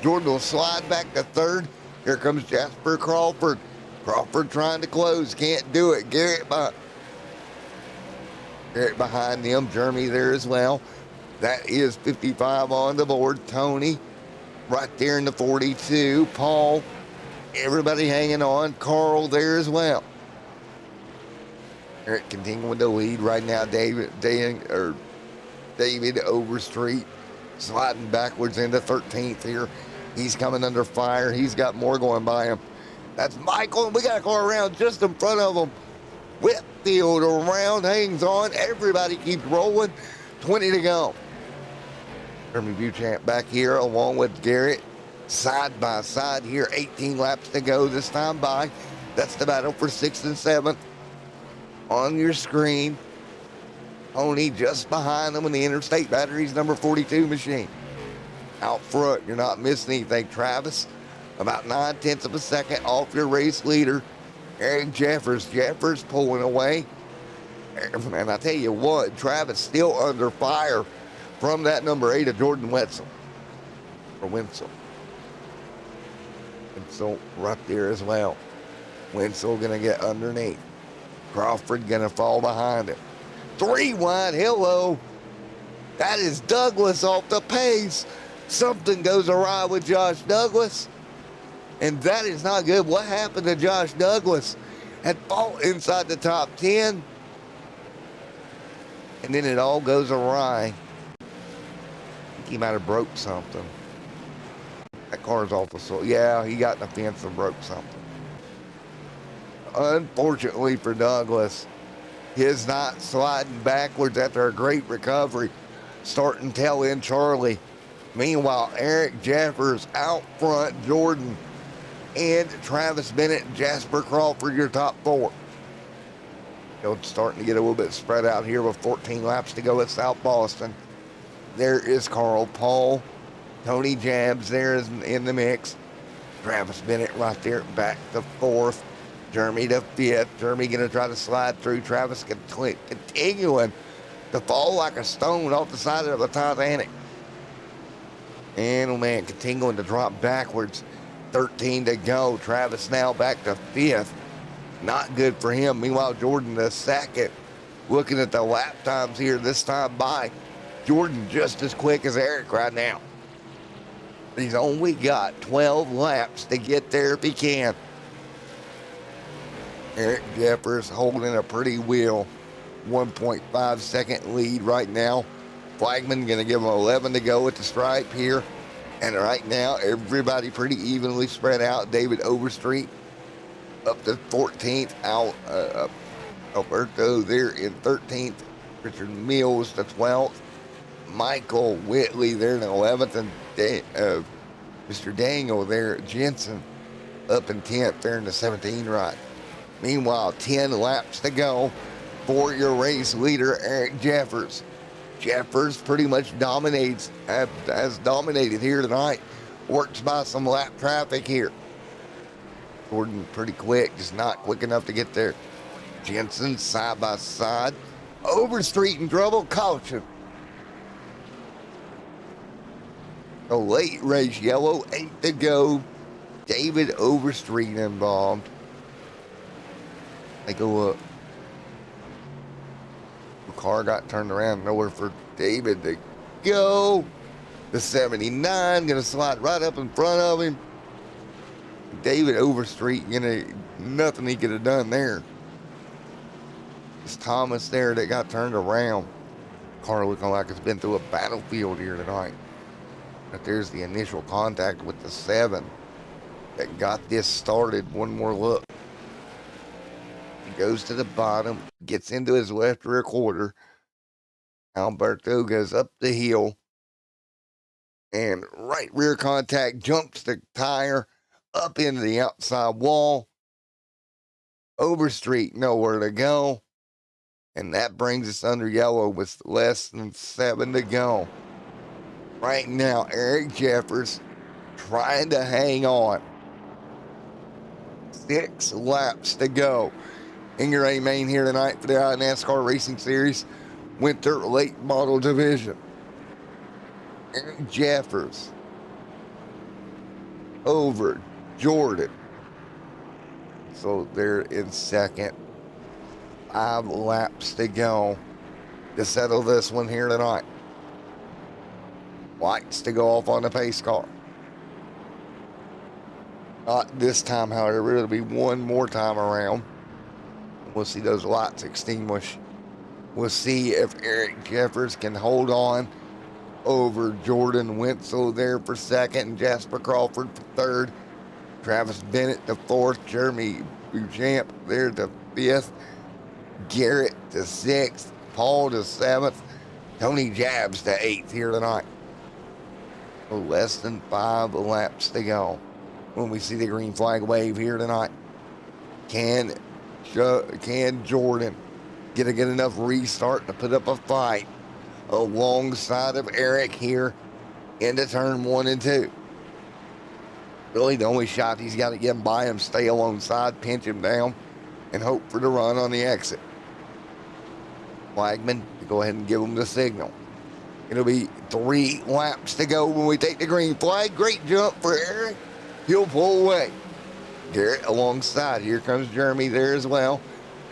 Jordan will slide back to 3rd. Here comes Jasper Crawford. Crawford trying to close. Can't do it. Garrett behind them. Jeremy there as well. That is 55 on the board. Tony right there in the 42. Paul. Everybody hanging on. Carl there as well. Eric continuing to lead right now. David Overstreet sliding backwards into 13th here. He's coming under fire. He's got more going by him. That's Michael, and we got to go around just in front of him. Whitfield around, hangs on. Everybody keeps rolling. 20 to go. Jeremy Buchamp back here along with Garrett. Side by side here. 18 laps to go this time by. That's the battle for 6th and 7th. On your screen. Tony just behind them in the Interstate Batteries number 42 machine. Out front, you're not missing anything. Travis, about 9/10 of a second off your race leader, Eric Jeffers. Jeffers pulling away. And I tell you what, Travis still under fire from that number 8 of Jordan Wetzel. Or Wenzel. Wenzel right there as well. Wenzel going to get underneath. Crawford going to fall behind him. 3 wide, hello. That is Douglas off the pace. Something goes awry with Josh Douglas. And that is not good. What happened to Josh Douglas? Had fought inside the top 10. And then it all goes awry. I think he might have broke something. That car's off the soil. Yeah, he got in the fence and broke something. Unfortunately for Douglas, his not sliding backwards after a great recovery. Starting tail end Charlie. Meanwhile, Eric Jeffers out front, Jordan and Travis Bennett and Jasper Crawford, your top 4. It's starting to get a little bit spread out here with 14 laps to go at South Boston. There is Carl Paul. Tony Jabs there is in the mix. Travis Bennett right there back to 4th. Jeremy to 5th. Jeremy going to try to slide through. Travis continuing to fall like a stone off the side of the Titanic. And, oh man, continuing to drop backwards. 13 to go. Travis now back to 5th. Not good for him. Meanwhile, Jordan the 2nd. Looking at the lap times here this time by. Jordan just as quick as Eric right now. He's only got 12 laps to get there if he can. Eric Jeffers holding a pretty wheel. 1.5 second lead right now. Flagman going to give him 11 to go at the stripe here. And right now, everybody pretty evenly spread out. David Overstreet up to 14th. Alberto there in 13th. Richard Mills to 12th. Michael Whitley there in 11th. And Mr. Daniel there, Jensen up in 10th there in the 17 right. Meanwhile, 10 laps to go for your race leader, Eric Jeffers. Jeffers pretty much dominates, has dominated here tonight. Works by some lap traffic here. Jordan pretty quick, just not quick enough to get there. Jensen side by side. Overstreet in trouble, caution. A late race yellow, 8 to go. David Overstreet involved. Take a look. The car got turned around, nowhere for David to go. The 79 gonna slide right up in front of him. David Overstreet, nothing he could have done there. It's Thomas there that got turned around. Car looking like it's been through a battlefield here tonight. But there's the initial contact with the 7 that got this started. One more look. He goes to the bottom, gets into his left rear quarter. Alberto goes up the hill. And right rear contact, jumps the tire up into the outside wall. Overstreet, nowhere to go. And that brings us under yellow with less than 7 to go. Right now, Eric Jeffers trying to hang on. 6 laps to go. In your A main here tonight for the NASCAR Racing Series Winter Late Model Division. Eric Jeffers over Jordan. So they're in second. 5 laps to go to settle this one here tonight. Lights to go off on the pace car. Not this time, however. It'll be one more time around. We'll see those lights extinguish. We'll see if Eric Jeffers can hold on over Jordan Wenzel there for second, and Jasper Crawford for third. Travis Bennett to fourth. Jeremy Beauchamp there to fifth. Garrett to sixth. Paul to seventh. Tony Jabs to eighth here tonight. So less than 5 laps to go when we see the green flag wave here tonight. Can Jordan get a good enough restart to put up a fight alongside of Eric here into turn 1 and 2? Really, the only shot he's got to get by him, stay alongside, pinch him down, and hope for the run on the exit. Flagman to go ahead and give him the signal. It'll be 3 laps to go when we take the green flag. Great jump for Eric. He'll pull away. Garrett alongside. Here comes Jeremy there as well.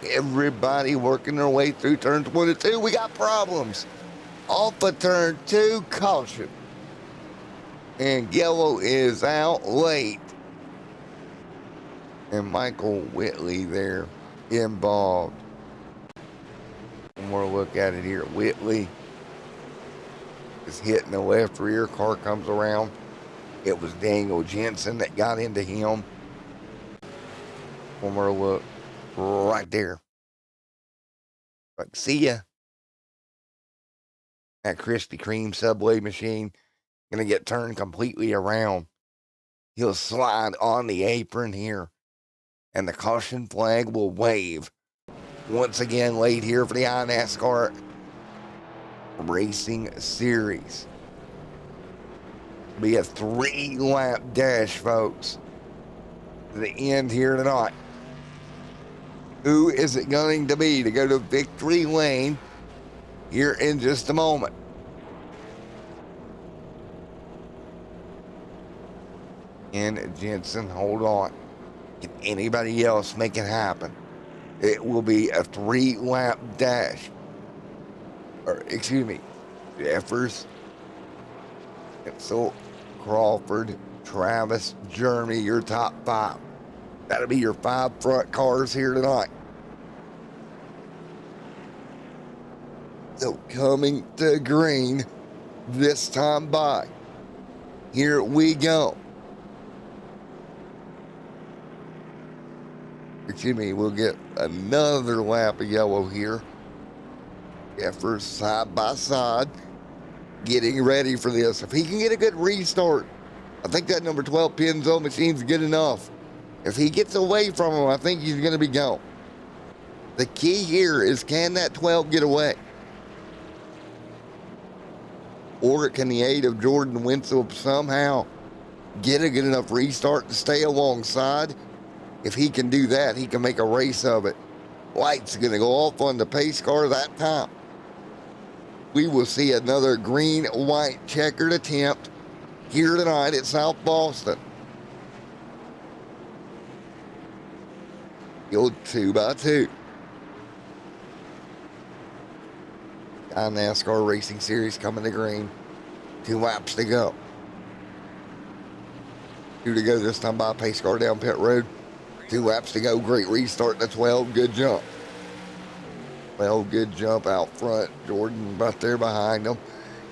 Everybody working their way through turns 1 and 2. We got problems. Off of turn 2, caution. And yellow is out late. And Michael Whitley there involved. One more look at it here. Whitley is hitting the left rear. Car comes around. It was Daniel Jensen that got into him. One more look. Right there. Like, see ya. That Krispy Kreme Subway machine gonna get turned completely around. He'll slide on the apron here, and the caution flag will wave once again late here for the iNASCAR Racing Series. Be a 3-lap dash, folks, to the end here tonight. Who is it going to be to go to victory lane here in just a moment? And Jensen, hold on. Can anybody else make it happen? It will be a 3-lap dash. Or, excuse me, Jeffers, Wenzel, Crawford, Travis, Jeremy, your top 5. That'll be your 5 front cars here tonight. So coming to green this time by. Here we go. Excuse me, we'll get another lap of yellow here. Jeffers side by side, getting ready for this. If he can get a good restart, I think that number 12 Pinzo machine's good enough. If he gets away from him, I think he's going to be gone. The key here is, can that 12 get away? Or can the aid of Jordan Wenzel somehow get a good enough restart to stay alongside? If he can do that, he can make a race of it. Light's going to go off on the pace car that time. We will see another green-white checkered attempt here tonight at South Boston. Field 2x2. NASCAR Racing Series coming to green. 2 laps to go. 2 to go this time by pace car down pit road. 2 laps to go. Great restart to 12. Good jump. 12, good jump out front. Jordan right there behind him.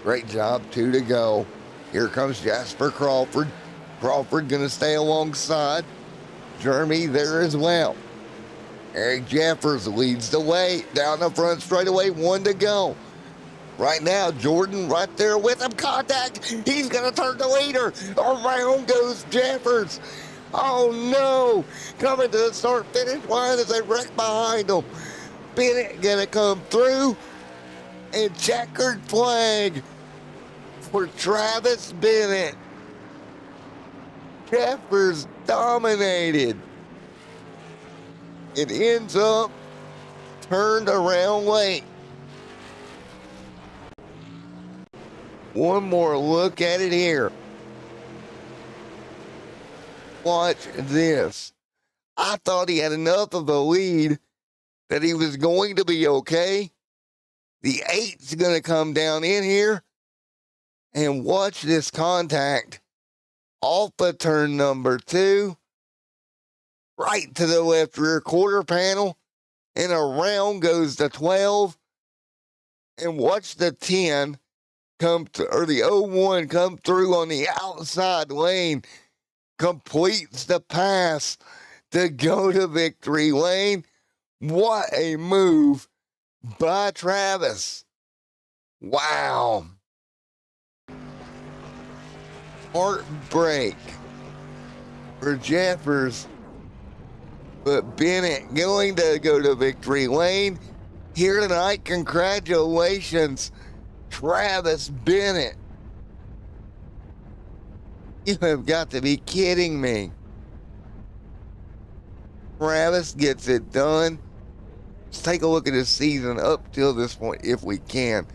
Great job. 2 to go. Here comes Jasper Crawford. Crawford going to stay alongside. Jeremy there as well. Eric Jeffers leads the way down the front straightaway. 1 to go. Right now, Jordan right there with him. Contact. He's going to turn the leader. Around goes Jeffers. Oh, no. Coming to the start-finish line as they wreck behind him. Bennett going to come through. And checkered flag for Travis Bennett. Jeffers dominated. It ends up turned around late. One more look at it here. Watch this. I thought he had enough of a lead that he was going to be okay. The 8's going to come down in here. And watch this contact off of turn number 2. Right to the left rear quarter panel. And around goes the 12. And watch the 10 come to, or the 01 come through on the outside lane. Completes the pass to go to victory lane. What a move by Travis. Wow. Heartbreak for Jeffers. But Bennett going to go to victory lane here tonight. Congratulations, Travis Bennett. You have got to be kidding me. Travis gets it done. Let's take a look at his season up till this point if we can.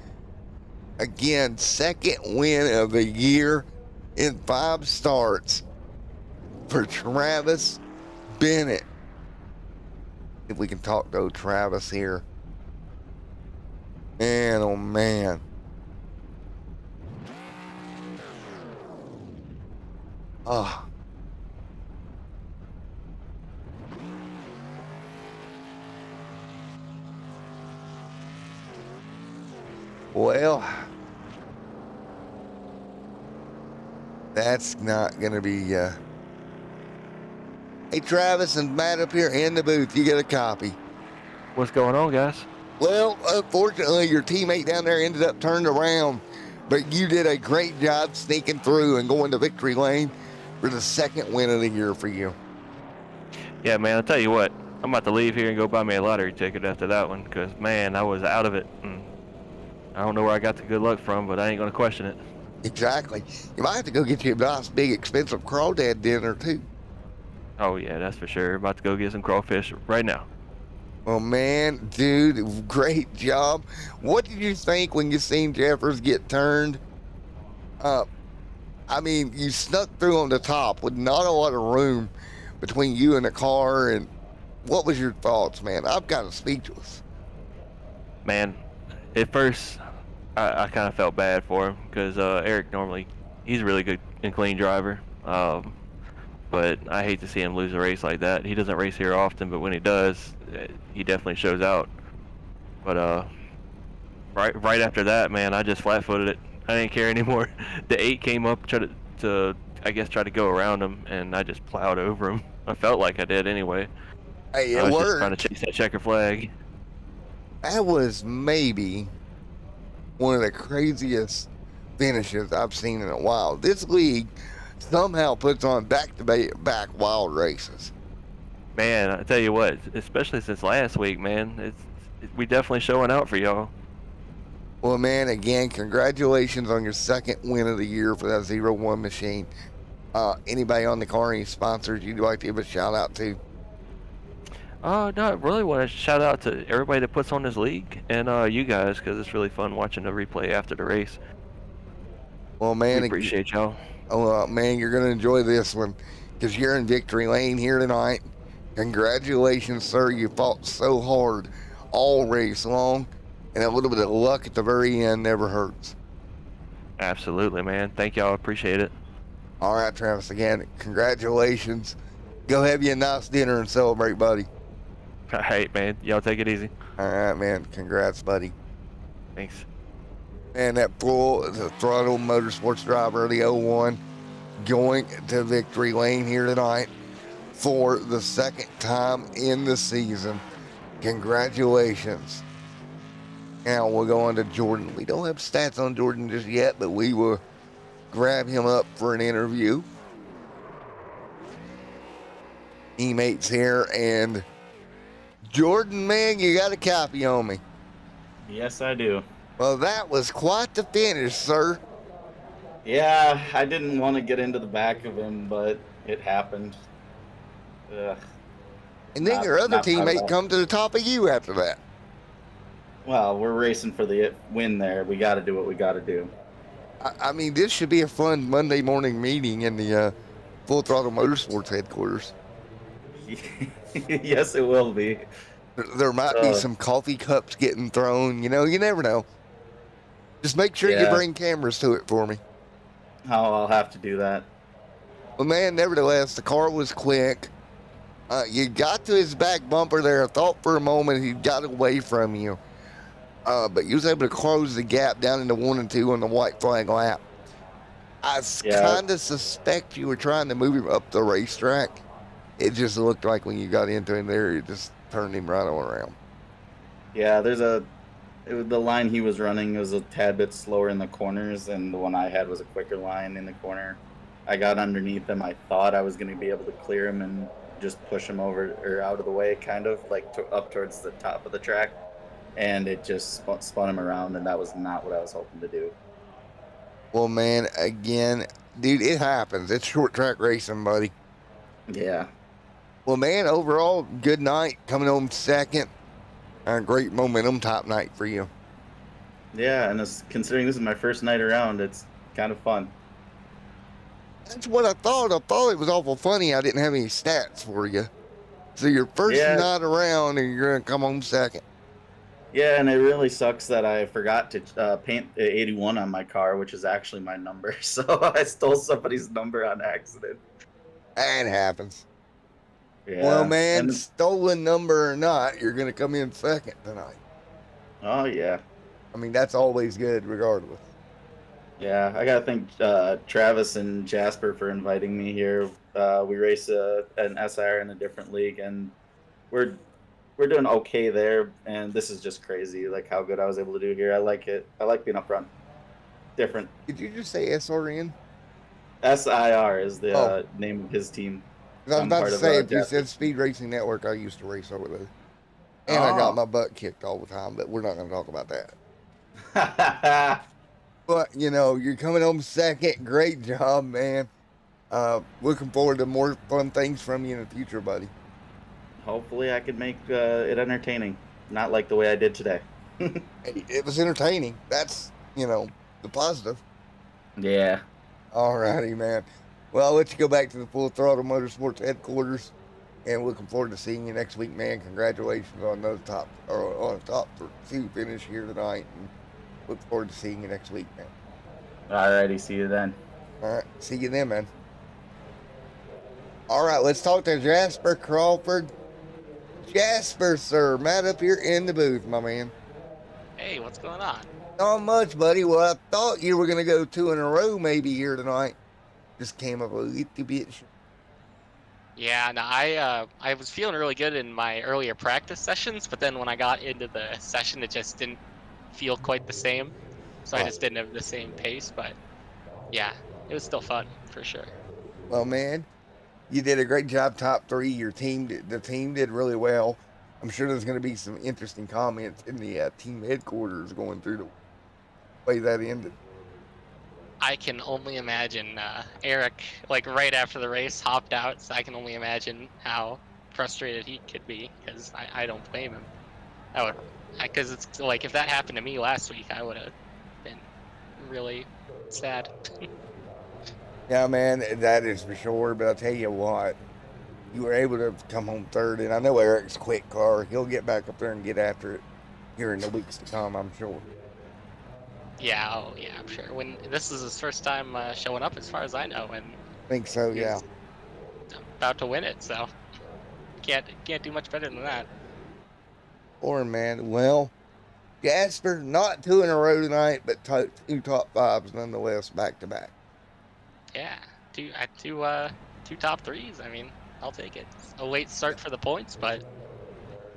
Again, second win of the year in 5 starts for Travis Bennett. If we can talk to Travis here. Man, oh man. Oh. Well, that's not going to be... Hey, Travis and Matt up here in the booth, you get a copy. What's going on, guys? Well, unfortunately, your teammate down there ended up turned around, but you did a great job sneaking through and going to victory lane for the second win of the year for you. Yeah, man, I'll tell you what. I'm about to leave here and go buy me a lottery ticket after that one because, man, I was out of it. And I don't know where I got the good luck from, but I ain't going to question it. Exactly. You might have to go get you a nice, big, expensive crawdad dinner, too. Oh, yeah, that's for sure. About to go get some crawfish right now. Well, man, dude, great job. What did you think when you seen Jeffers get turned up? I mean, you snuck through on the top with not a lot of room between you and the car. And what was your thoughts, man? I'm kind of speechless. Man, at first, I kind of felt bad for him because Eric normally, he's a really good and clean driver. But I hate to see him lose a race like that. He doesn't race here often, but when he does, he definitely shows out. But right after that, man, I just flat-footed it. I didn't care anymore. The 8 came up, tried to I guess try to go around him, and I just plowed over him. I felt like I did anyway. Hey, I it was just worked. trying to chase that checker flag. That was maybe one of the craziest finishes I've seen in a while. This league somehow puts on back-to-back wild races. Man, I tell you what, especially since last week, man, we definitely showing out for y'all. Well, man, again, congratulations on your second win of the year for that 0-1 machine. Anybody on the car, any sponsors you'd like to give a shout out to? No, I really want to shout out to everybody that puts on this league and you guys, because it's really fun watching the replay after the race. Well, man, We appreciate y'all. Oh, man, you're going to enjoy this one because you're in victory lane here tonight. Congratulations, sir. You fought so hard all race long, and a little bit of luck at the very end never hurts. Absolutely, man. Thank y'all. Appreciate it. All right, Travis, again, congratulations. Go have you a nice dinner and celebrate, buddy. All right, man. Y'all take it easy. All right, man. Congrats, buddy. Thanks. And that full throttle motorsports driver of the 01 going to victory lane here tonight for the second time in the season. Congratulations. Now we'll go on to Jordan. We don't have stats on Jordan just yet, but we will grab him up for an interview. Teammates here, and Jordan, man, you got a copy on me. Yes, I do. Well, that was quite the finish, sir. Yeah, I didn't want to get into the back of him, but it happened. Ugh. And then your other teammate come to the top of you after that. Well, we're racing for the win there. We got to do what we got to do. I mean, this should be a fun Monday morning meeting in the Full Throttle Motorsports headquarters. Yes, it will be. There might be some coffee cups getting thrown. You know, you never know. Just make sure you bring cameras to it for me. I'll have to do that. Well, man, nevertheless, the car was quick. You got to his back bumper there. I thought for a moment he got away from you. But you was able to close the gap down into 1 and 2 on the white flag lap. I kind of suspect you were trying to move him up the racetrack. It just looked like when you got into him there, you just turned him right on around. Yeah, the line he was running was a tad bit slower in the corners, and the one I had was a quicker line in the corner. I got underneath him. I thought I was going to be able to clear him and just push him over or out of the way, kind of like up towards the top of the track. And it just spun him around, and that was not what I was hoping to do. Well, man, again, dude, it happens. It's short track racing, buddy. Yeah. Well, man, overall, good night. Coming home second. A great momentum top night for you. Yeah, and considering this is my first night around, it's kind of fun. That's what I thought. I thought it was awful funny I didn't have any stats for you. So your first night around, and you're going to come home second. Yeah, and it really sucks that I forgot to paint 81 on my car, which is actually my number. So I stole somebody's number on accident. That happens. Yeah. Well, man, stolen number or not, you're going to come in second tonight. Oh, yeah. I mean, that's always good regardless. Yeah, I got to thank Travis and Jasper for inviting me here. We race an SIR in a different league, and we're doing okay there, and this is just crazy, like how good I was able to do here. I like it. I like being up front. Different. Did you just say SRN? SIR is the name of his team. I was about to say, if you said Speed Racing Network, I used to race over there. And I got my butt kicked all the time, but we're not going to talk about that. But, you know, you're coming home second. Great job, man. Looking forward to more fun things from you in the future, buddy. Hopefully I could make it entertaining. Not like the way I did today. It was entertaining. That's, you know, the positive. Yeah. All righty, man. Well, I'll let you go back to the Full Throttle Motorsports headquarters, and looking forward to seeing you next week, man. Congratulations on those top 2 finish here tonight, and look forward to seeing you next week, man. Alrighty, see you then. All right, see you then, man. All right, let's talk to Jasper Crawford. Jasper, sir, Matt up here in the booth, my man. Hey, what's going on? Not much, buddy. Well, I thought you were going to go 2 in a row maybe here tonight. Just came up a little bit short. Yeah, no, I was feeling really good in my earlier practice sessions, but then when I got into the session, it just didn't feel quite the same. So I just didn't have the same pace, but yeah, it was still fun for sure. Well, man, you did a great job, top 3. The team did really well. I'm sure there's going to be some interesting comments in the team headquarters going through the way that ended. I can only imagine. Eric, like right after the race, hopped out, so I can only imagine how frustrated he could be, because I don't blame him. Because it's like, if that happened to me last week, I would have been really sad. Yeah, man, that is for sure. But I'll tell you what, you were able to come home third, and I know Eric's quick car. He'll get back up there and get after it here in the weeks to come, I'm sure. Yeah, oh yeah, I'm sure. When this is his first time showing up, as far as I know, and I think so, yeah. he's about to win it, so can't do much better than that. Or man, well, Jasper, not 2 in a row tonight, but 2 top 5s nonetheless, back to back. Yeah, two top 3s. I mean, I'll take it. It's a late start for the points, but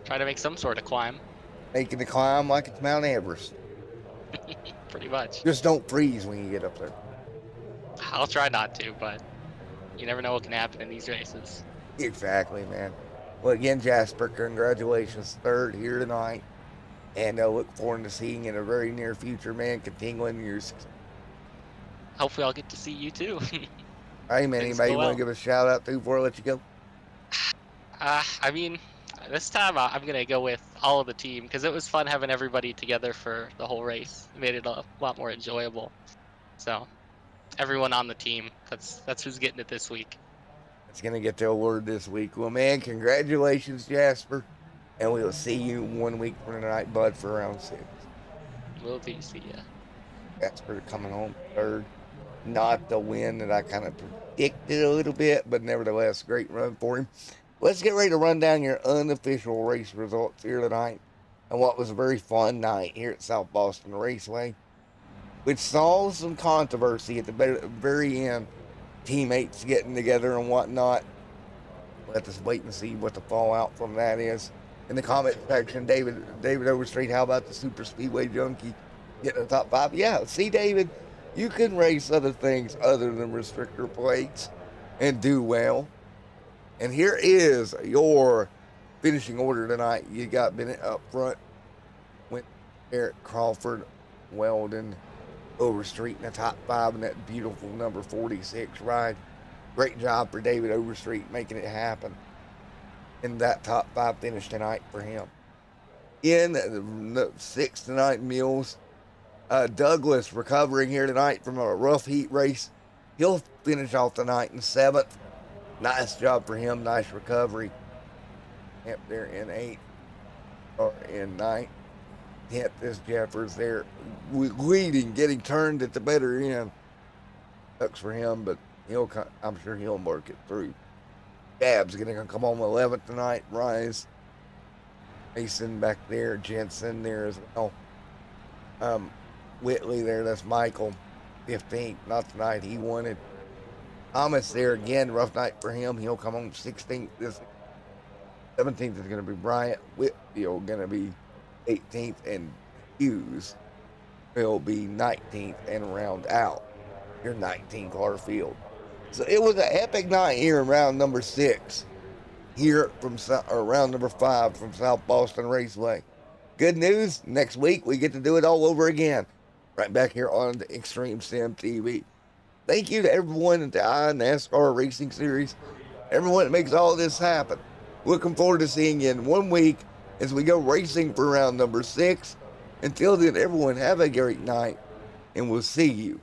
try to make some sort of climb. Making the climb like it's Mount Everest. Pretty much. Just don't freeze when you get up there. I'll try not to, but you never know what can happen in these races. Exactly, man. Well, again, Jasper, congratulations, third here tonight. And I look forward to seeing you in a very near future, man, continuing your success. Hopefully I'll get to see you too. Hey, man, Things anybody go want well. to give a shout out to before I let you go? I mean, this time I'm going to go with all of the team because it was fun having everybody together for the whole race. It made it a lot more enjoyable. So, everyone on the team, that's who's getting it this week. It's going to get the award this week. Well, man, congratulations, Jasper. And we'll see you 1 week from tonight, bud, for round 6. We'll be see ya. Jasper coming home third. Not the win that I kind of predicted a little bit, but nevertheless, great run for him. Let's get ready to run down your unofficial race results here tonight and what was a very fun night here at South Boston Raceway, which saw some controversy at the very end, teammates getting together and whatnot. Let us wait and see what the fallout from that is. In the comment section, David Overstreet, how about the Super Speedway Junkie getting the top 5? Yeah, see, David, you can race other things other than restrictor plates and do well. And here is your finishing order tonight. You got Bennett up front, went Eric Crawford, Weldon, Overstreet in the top 5 in that beautiful number 46 ride. Great job for David Overstreet making it happen. In that top 5 finish tonight for him. In the 6th tonight, Mills. Douglas recovering here tonight from a rough heat race. He'll finish off the night in 7th. Nice job for him. Nice recovery. Up there in 8th or in 9th. 10th is Jeffers there leading, getting turned at the better end. Sucks for him, but I'm sure he'll work it through. Dab's going to come on 11th tonight. Rise. Mason back there. Jensen there as well. Whitley there. That's Michael. 15th. Not tonight. He wanted. Thomas there again. Rough night for him. He'll come on 16th. This 17th is going to be Bryant. Whitfield going to be 18th. And Hughes will be 19th and round out your 19 car field. So it was an epic night here in round number 6. Here from round number 5 from South Boston Raceway. Good news, next week we get to do it all over again. Right back here on the Extreme Sim TV. Thank you to everyone at the iNRS Racing Series. Everyone that makes all this happen. Looking forward to seeing you in 1 week as we go racing for round number 6. Until then, everyone have a great night. And we'll see you